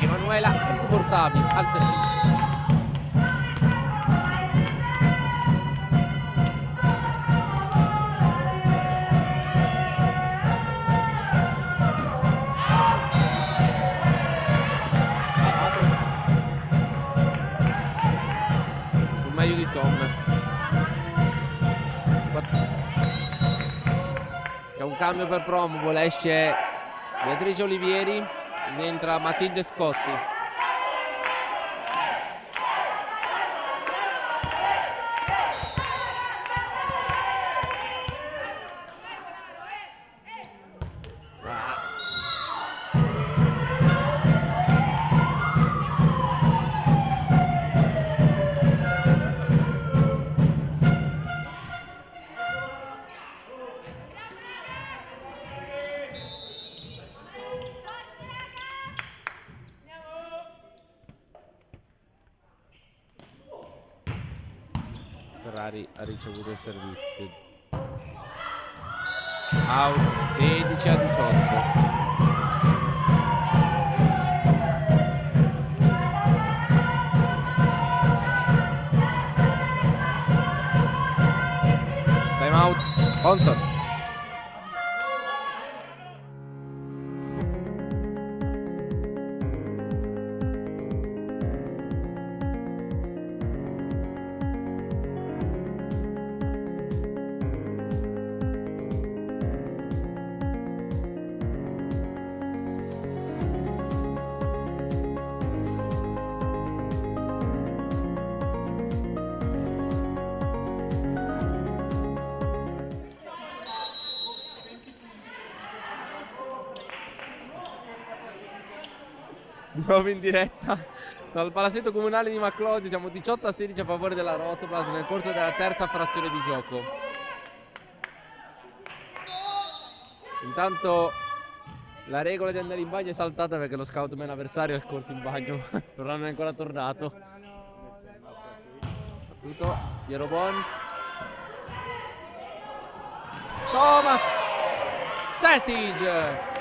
Emanuela Agbortabi al servizio. Meglio di Sommer. C'è un cambio per Promobol, esce Beatrice Olivieri ed entra Matilde Scotti. Ferrari ha ricevuto il servizio. Out 16-18. Time out. Sponsor. Di nuovo in diretta dal palazzetto comunale di Maclodi, siamo 18-16 a favore della Rotoplas nel corso della terza frazione di gioco. Intanto la regola di andare in bagno è saltata perché lo scoutman avversario è corso in bagno, non è ancora tornato. Battuto, Piero Bon. Thomas Tetige.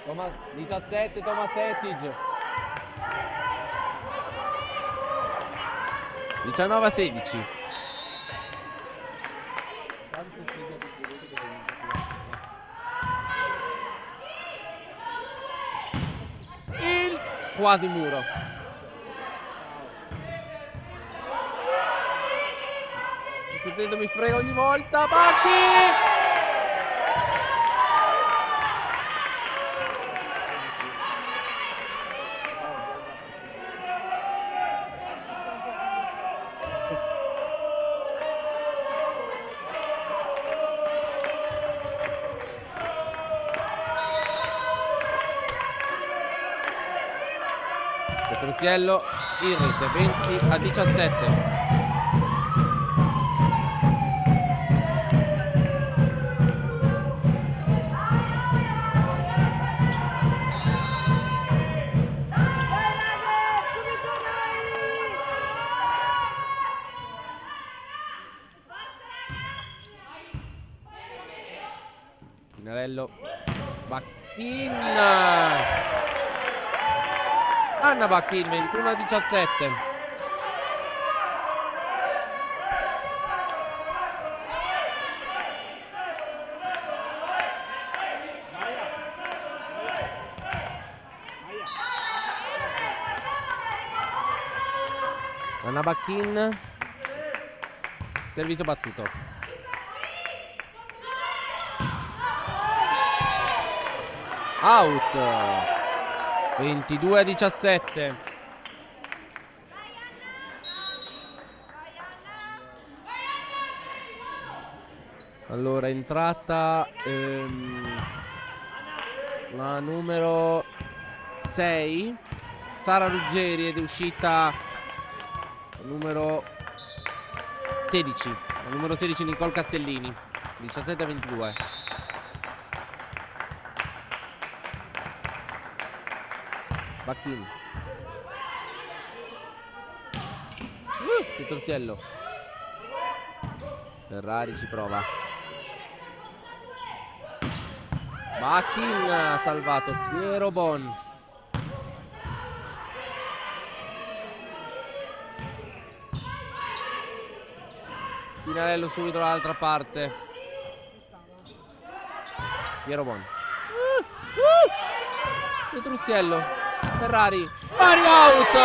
Thomas 17, Thomas Tetige. 19-16. Il quasi muro. Mi frega ogni volta. Bacchi! Petruziello in rete, 20-17. Pinarello, Bacchin, Anna Bacchin, 21-17. Anna Bacchin, servizio battuto. Out. 22-17. Allora, è entrata la numero 6 Sara Ruggeri, ed è uscita la numero 16. La numero 16 Nicole Castellini. 17-22. Bacchini. Pietroziello. Ferrari ci prova. Bacchin ha salvato Piero Bon. Pinarello subito dall'altra parte. Piero Bon. Petruziello. Ferrari. Pari out.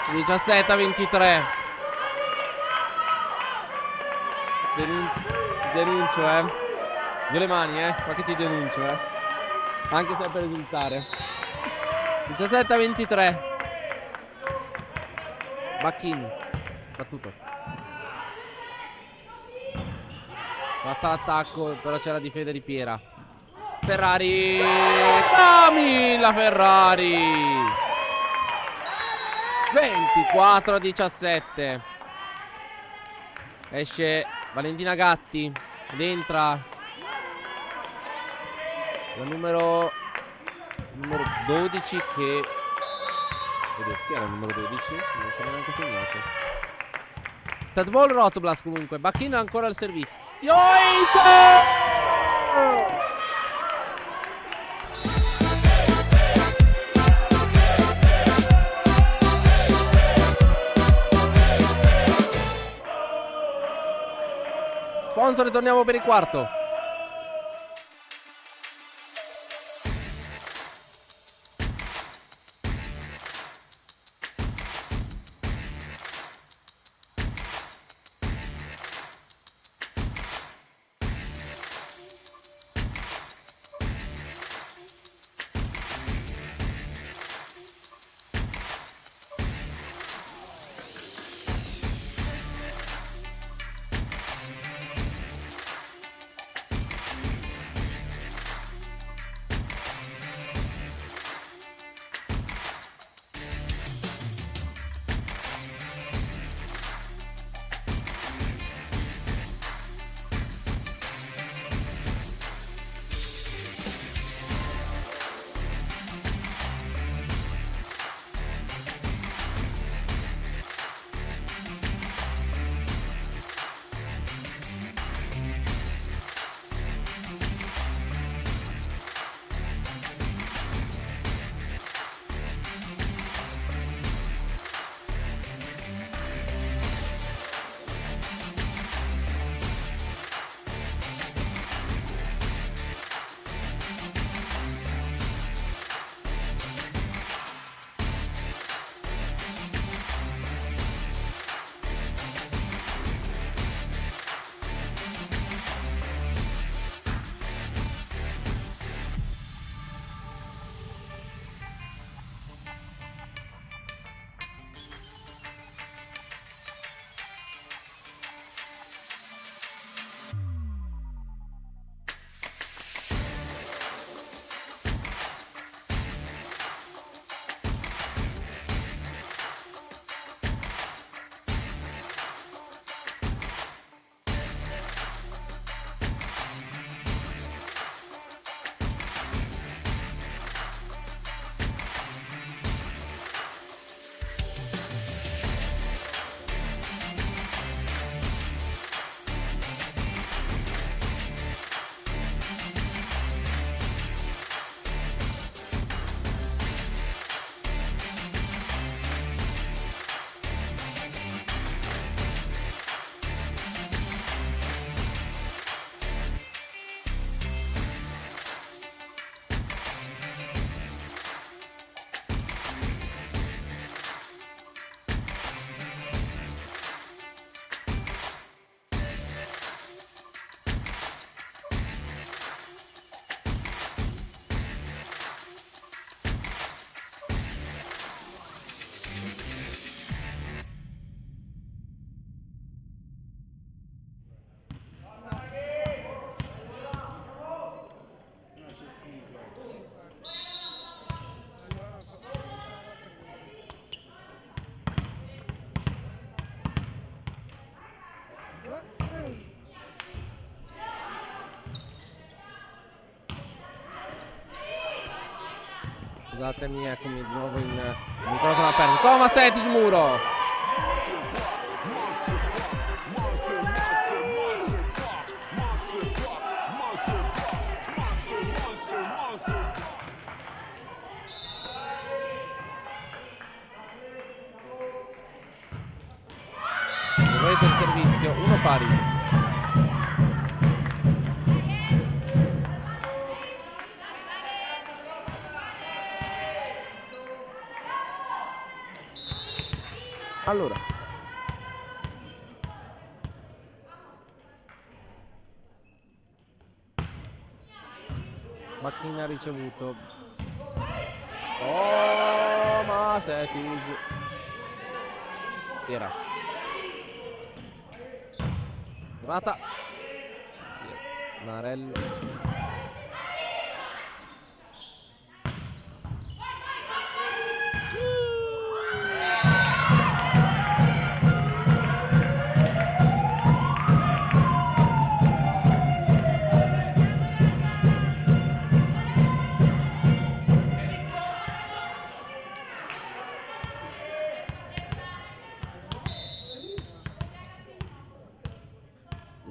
17-23. Denuncio, Giù le mani, qua che ti denuncio, anche se per risultare. 17-23. Bacchin. Battuto. Fatta l'attacco, però c'è la difesa di Piera. Ferrari. Camilla Ferrari. 24-17. Esce Valentina Gatti ed entra la numero 12 che... Chi era il numero 12? Non c'era neanche segnato. Tadball Rotoblas comunque. Bacchin ancora al servizio. Sponsor, torniamo per il quarto. Scusatemi, eccomi di nuovo in microfono aperto. Thomas Tetic, muro. Rete il servizio, uno pari. Allora, Macchina ha ricevuto. Oh, ma Setic. Era. Rata. Narello.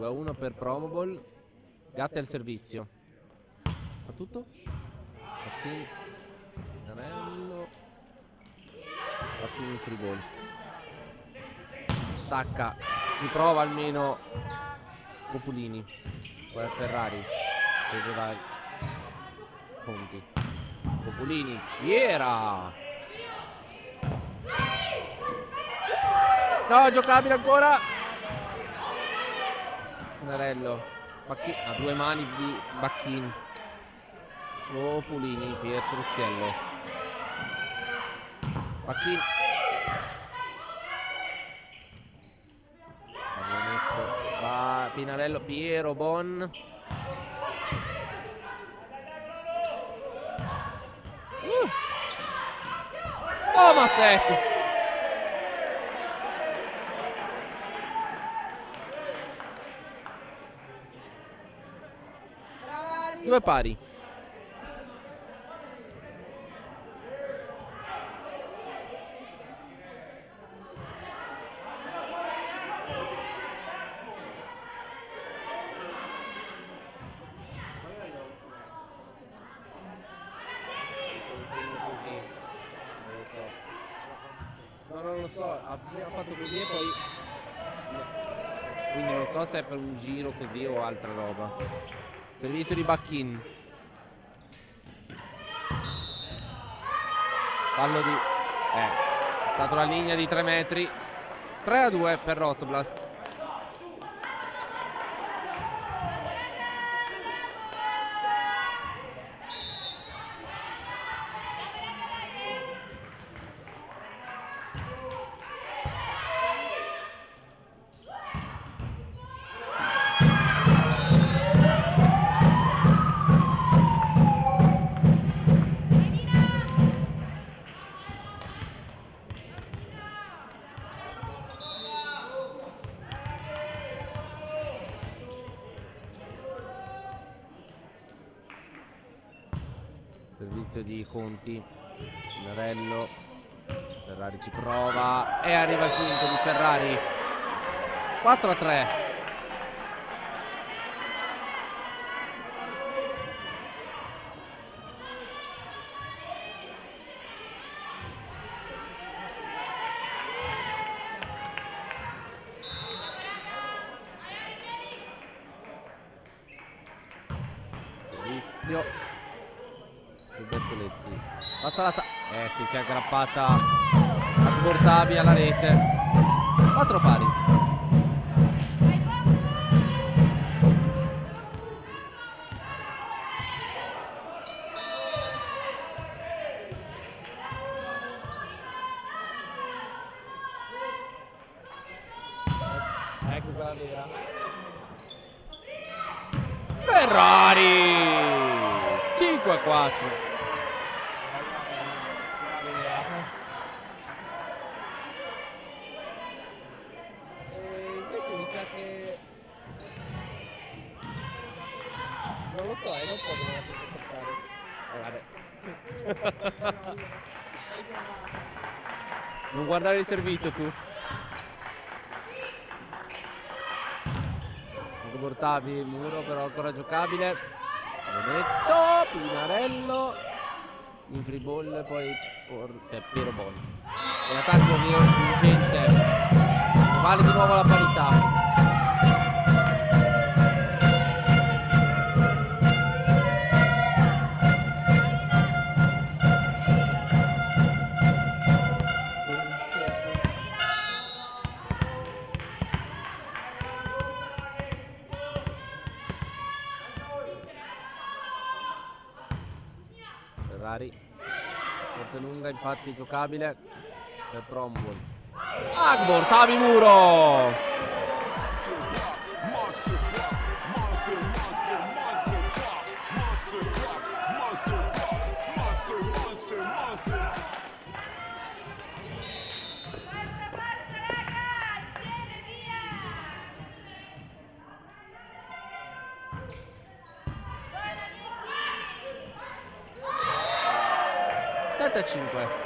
Uno per Promoball. Gatta al servizio. Ma tutto? Macchini. Narello. Macchini free ball. Stacca. Si prova almeno Populini. Poi a Ferrari. Ferrari. Conti. Populini. Piera. No, giocabile ancora. Narello. A due mani di Bacchin. Populini. Pietruzzello. Bacchin. Pinarello. Piero Bon. Oh, Mastek. Due pari. No, non lo so, abbiamo fatto così e poi... Quindi non so se è per un giro così o altra roba. Servizio di Bacchin. Fallo di... è stata la linea di 3 metri. 3-2 per Rotoblas. Servizio di Conti. Narello. Ferrari ci prova e arriva il punto di Ferrari. 4-3. Servizio. Bertoletti. Passata. Si è aggrappata a Portabi alla rete. 4 pari. Ecco quella vera. Ferrari 5-4. Non lo so, non so come la posso portare. Guarda, Non guardare il servizio tu. Anche Bortavi, il muro però ancora giocabile. Benedetto, Pinarello. In free ball poi Piero Boni. E attacco vincente. Vale di nuovo la parità. Ferrari, forte lunga, infatti giocabile per Prombol. Agbor, Tavi Muro! Tetta 5.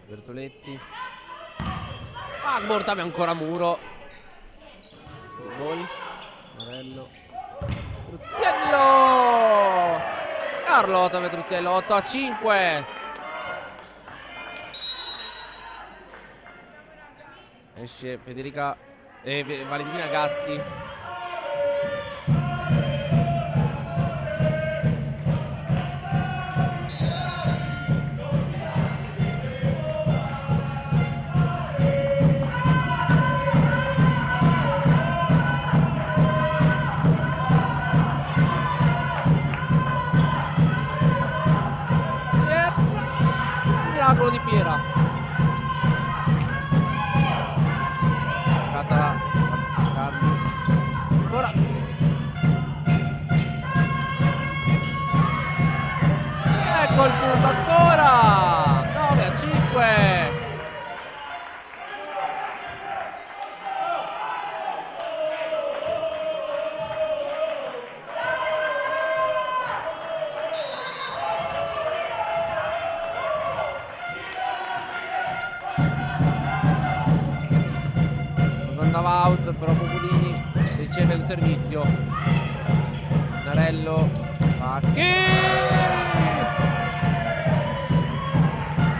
Bertoletti. Agbor, Tavi ancora Muro. Gol. Morello. Truzziello! Carlotta Vetruzzello 8-5. Esce Federica e Valentina Gatti. Miracolo di Piera. Cata Carli. Ancora. Ecco il punto ancora. 9-5. Andava out, però Boccolini riceve il servizio. Narello Bacchi.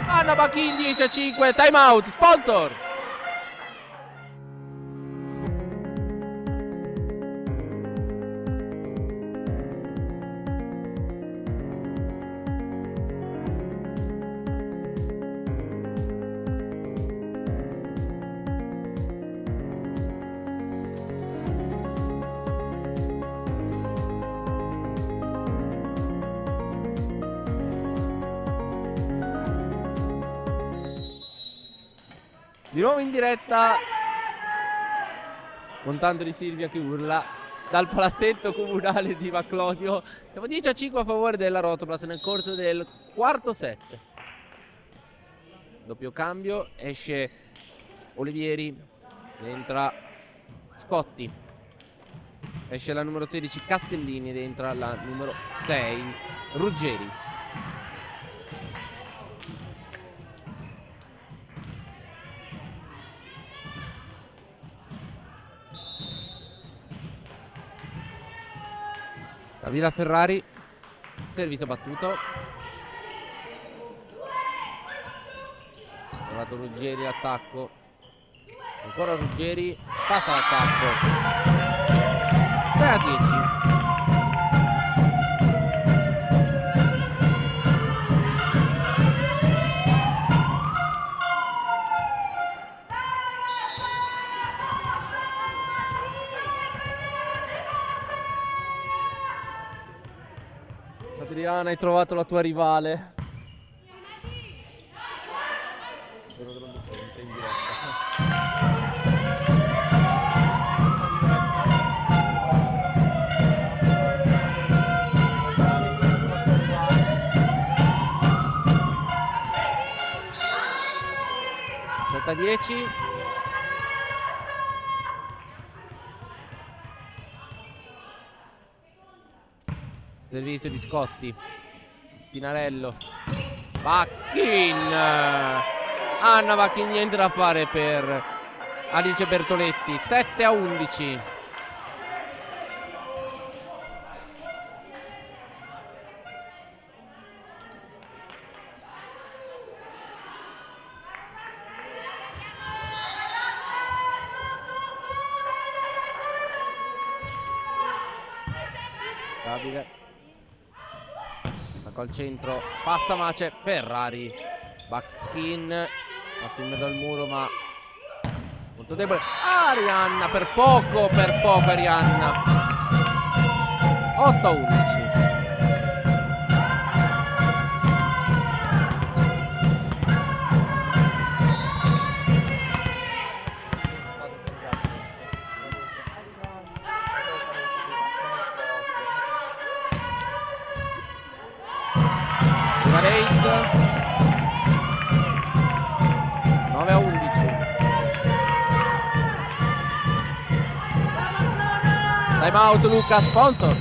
Anna Bacchin 10-5. Time out. Sponsor. Di nuovo in diretta con tanto di Silvia che urla dal palazzetto comunale di Vaclodio. Siamo 10-5 a favore della Rotoplas nel corso del quarto set. Doppio cambio, esce Olivieri, entra Scotti, esce la numero 16 Castellini ed entra la numero 6 Ruggeri. La Villa Ferrari, servizio battuto. È arrivato Ruggeri, attacco. Ancora Ruggeri, passa l'attacco. 3-10. Adriana, hai trovato la tua rivale. Spero che non mi senta in diretta. 10. Servizio di Scotti. Pinarello. Bacchin. Anna Bacchin, niente da fare per Alice Bertoletti. 7-11. Davide. Ecco al centro. Passa ma c'è Ferrari. Bacchin. Passa in mezzo al muro ma molto debole. Arianna per poco Arianna. 8-11. Rivareid. 9-11. Time out Luca, sponsor.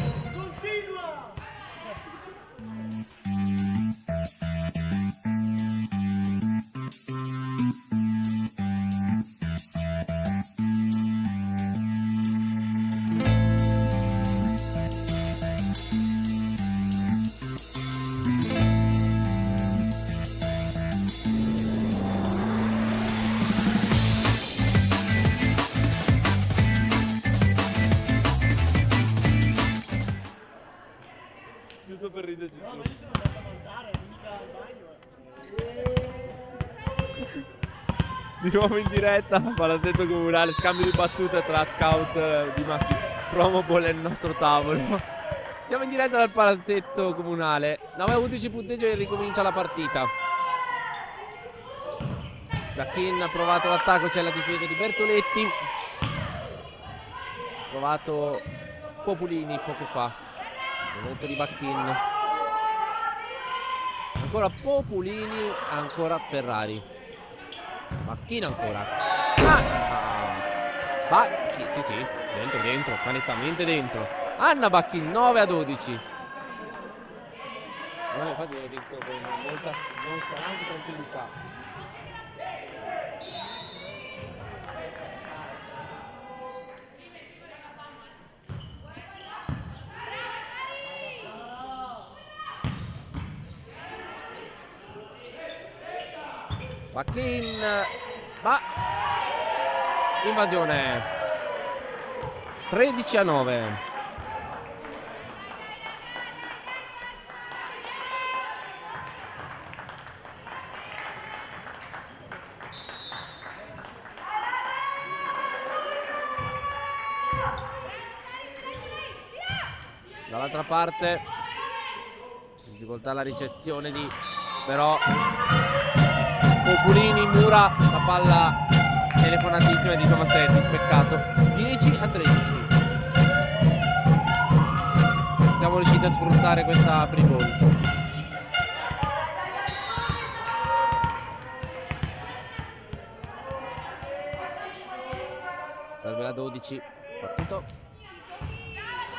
Giusto per ridere. Di nuovo in diretta, palazzetto comunale, scambio di battute tra scout di Macchi Promoball e il nostro tavolo. Siamo in diretta dal palazzetto comunale. 9-11 punteggio e ricomincia la partita. Bacchin ha provato l'attacco, c'è la difesa di Bertoletti. Provato Populini poco fa. Momento di Bacchin. Ancora Populini, ancora Ferrari. Bacchin ancora. Bacchin, sì, dentro, nettamente dentro. Anna Bacchin, 9-12. Infatti ho detto con molta nonchalante tranquillità. Bacchin, invasione 13-9. Dall'altra parte difficoltà la ricezione di però Populini, Mura, la palla telefonatissima di Tomasetti, peccato. 10-13. Siamo riusciti a sfruttare questa free ball. Serve la 12. Battuto.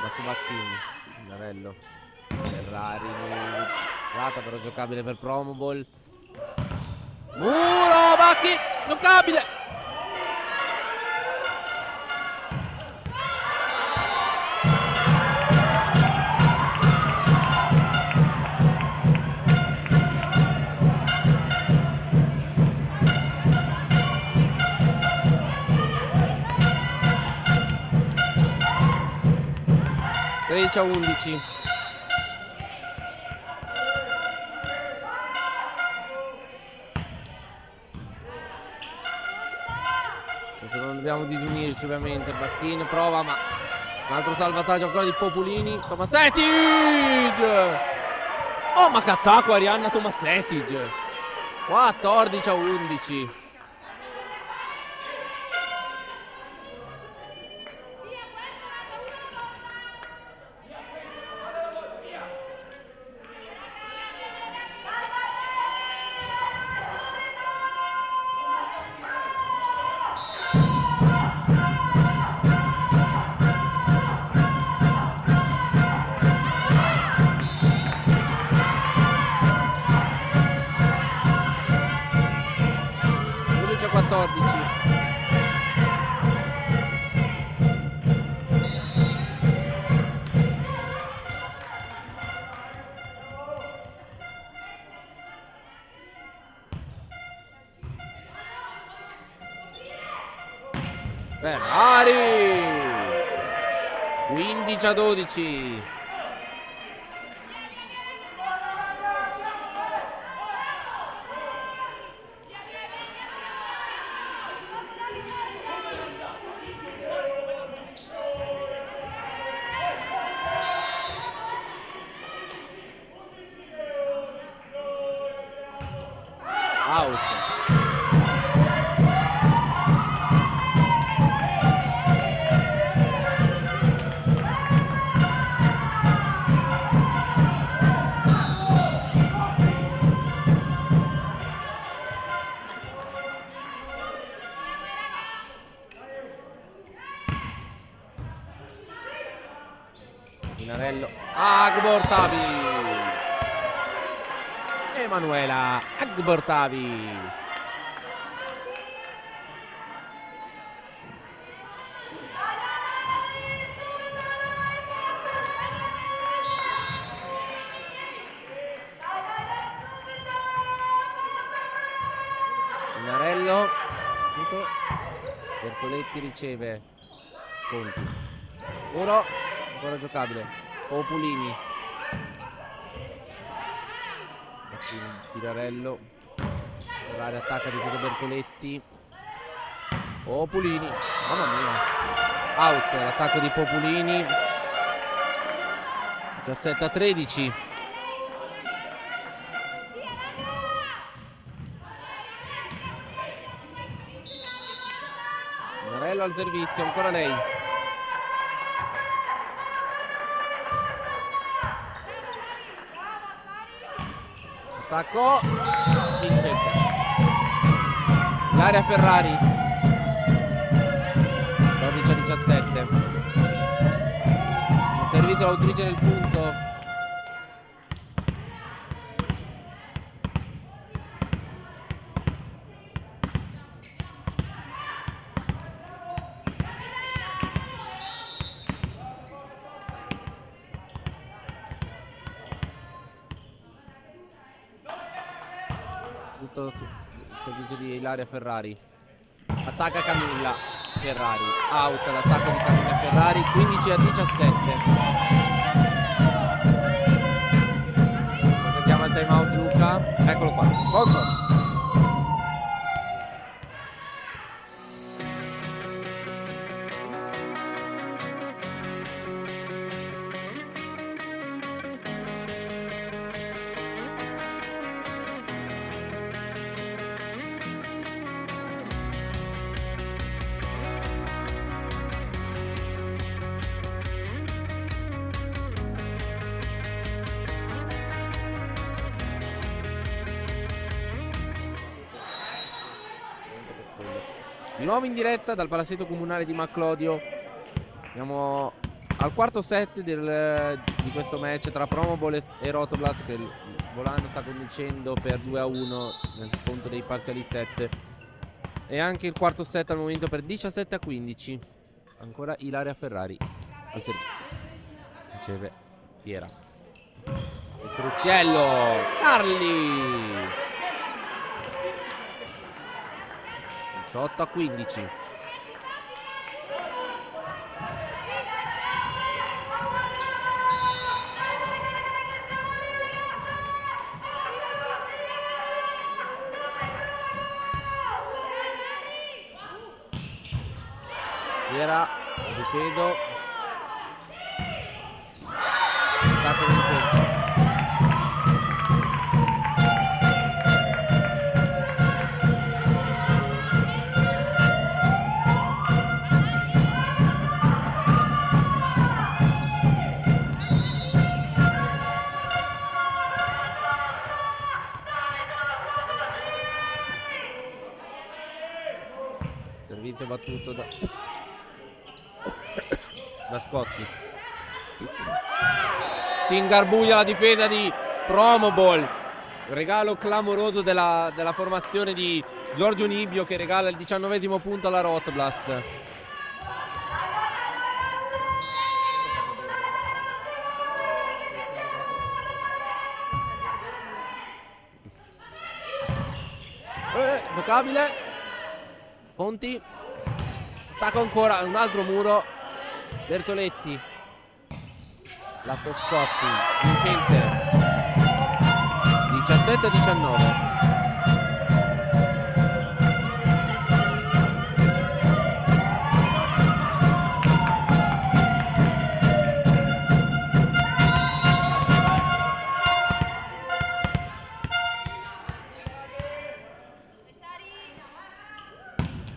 Bacio Bacchin. Pinarello. Ferrari. Rata però giocabile per Promoball. Muro, Bacchin, giocabile. Tredici a 11. Non dobbiamo disunirci ovviamente. Bacchin prova ma un altro salvataggio ancora di Populini. Tomasetti. Oh ma che attacco Arianna Tomasetti. 14 a 11. 14. Ferrari 15-12. Out. Minarello, Agbortavi, Emanuela Agbortavi. Minarello, Bertoletti riceve, Conti, Oro, ancora giocabile, Populini, Pirarello, l'area attacca di Bertoletti, Populini, mamma mia, out l'attacco di Populini, 17-13. Minarello al servizio, ancora lei. Attacco vincente, l'area Ferrari 14-17. Il servizio l'autrice del punto. Tutto il servizio di Ilaria Ferrari. Attacca Camilla Ferrari. Out l'attacco di Camilla Ferrari. 15-17. Vediamo il time out Luca. Eccolo qua. Conto. Di nuovo in diretta dal palazzetto comunale di Maclodio. Siamo al quarto set di questo match tra Promobol e Rotoblast, che Volano sta conducendo per 2-1 nel conto dei parziali set. E anche il quarto set al momento per 17-15. Ancora Ilaria Ferrari al servizio. Riceve Piera. E Trucchiello. Carli. 18-15. Piera, difeso. Attacco di difesa. Servizio battuto da Scotti. Tingarbuia la difesa di Promobol. Regalo clamoroso della formazione di Giorgio Nibbio che regala il 19° punto alla Rotblas. Giocabile. Conti. Attacco ancora, un altro muro. Bertoletti. Lato Scotti. Vincente. 17-19.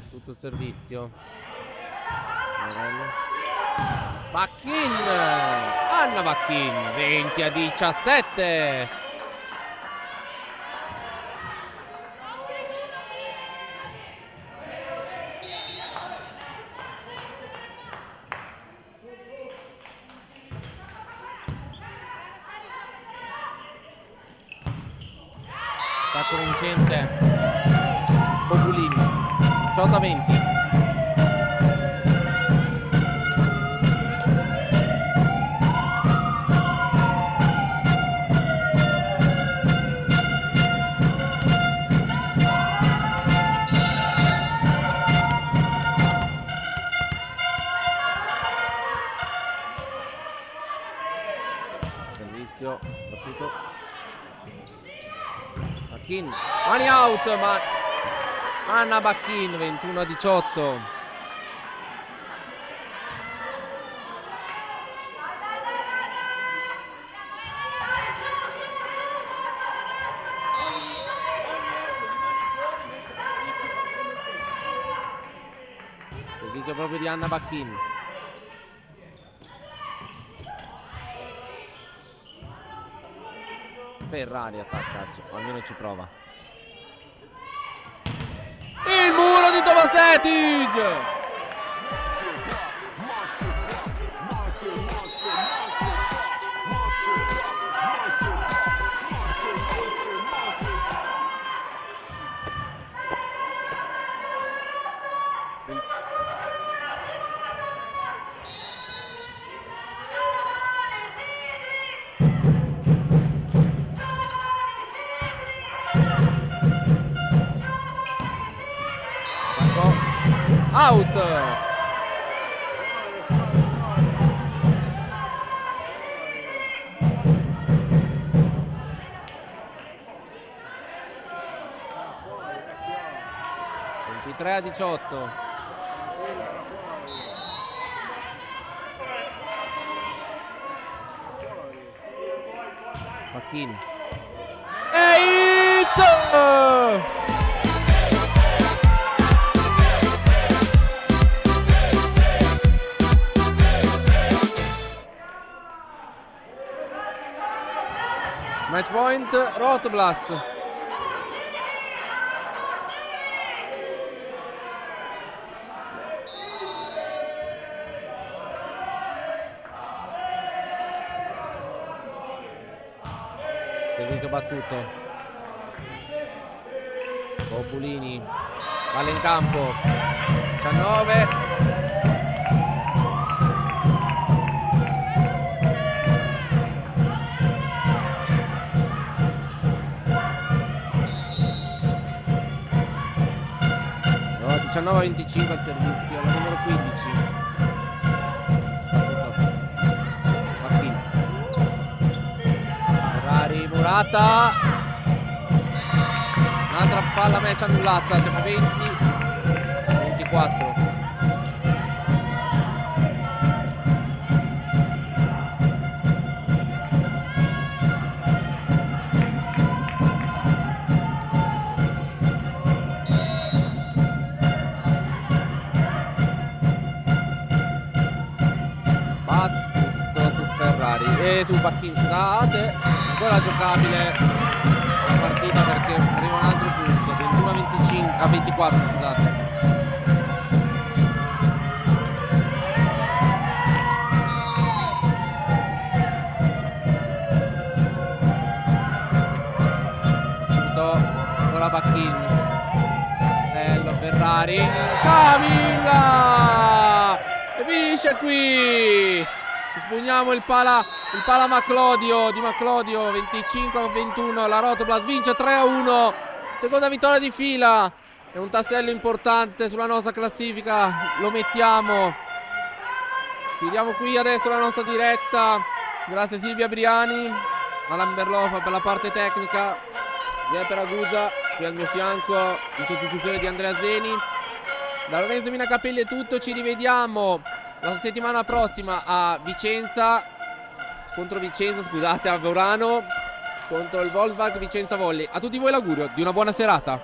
Tutto il servizio. Bacchin. Anna Bacchin. 20-17. Attacco vincente. Bobulini. 18-20. Servizio battuto. Bacchin. Mani out, ma Anna Bacchin 21-18. Servizio proprio di Anna Bacchin. Ferrari attacca, almeno ci prova. Il muro di Tomasetic! Out. a 18. Bacchin. E hit! Match point Rotblas. Servizio battuto. Populini. Palla in campo. 19. No, 19-25 al servizio, la numero 15. Bacchin. Ferrari, Murata. Un'altra palla match annullata, siamo 20-24. E su Bacchin, scusate, ancora giocabile la partita perché arriva un altro punto, 21-24, scusate. Punto con la Bacchin. Ferrari. Camilla! E finisce qui. Spugniamo il pala Maclodio di Maclodio, 25-21. La Rotoblas vince 3-1. Seconda vittoria di fila. È un tassello importante sulla nostra classifica. Lo mettiamo. Chiudiamo qui adesso la nostra diretta. Grazie Silvia Briani, Alan Berlofa per la parte tecnica, Giuseppe Ragusa qui al mio fianco in sostituzione di Andrea Zeni. Da Lorenzo Mina Capelli è tutto, ci rivediamo la settimana prossima a Vicenza, a Vorano, contro il Volkswagen Vicenza Volley. A tutti voi l'augurio di una buona serata.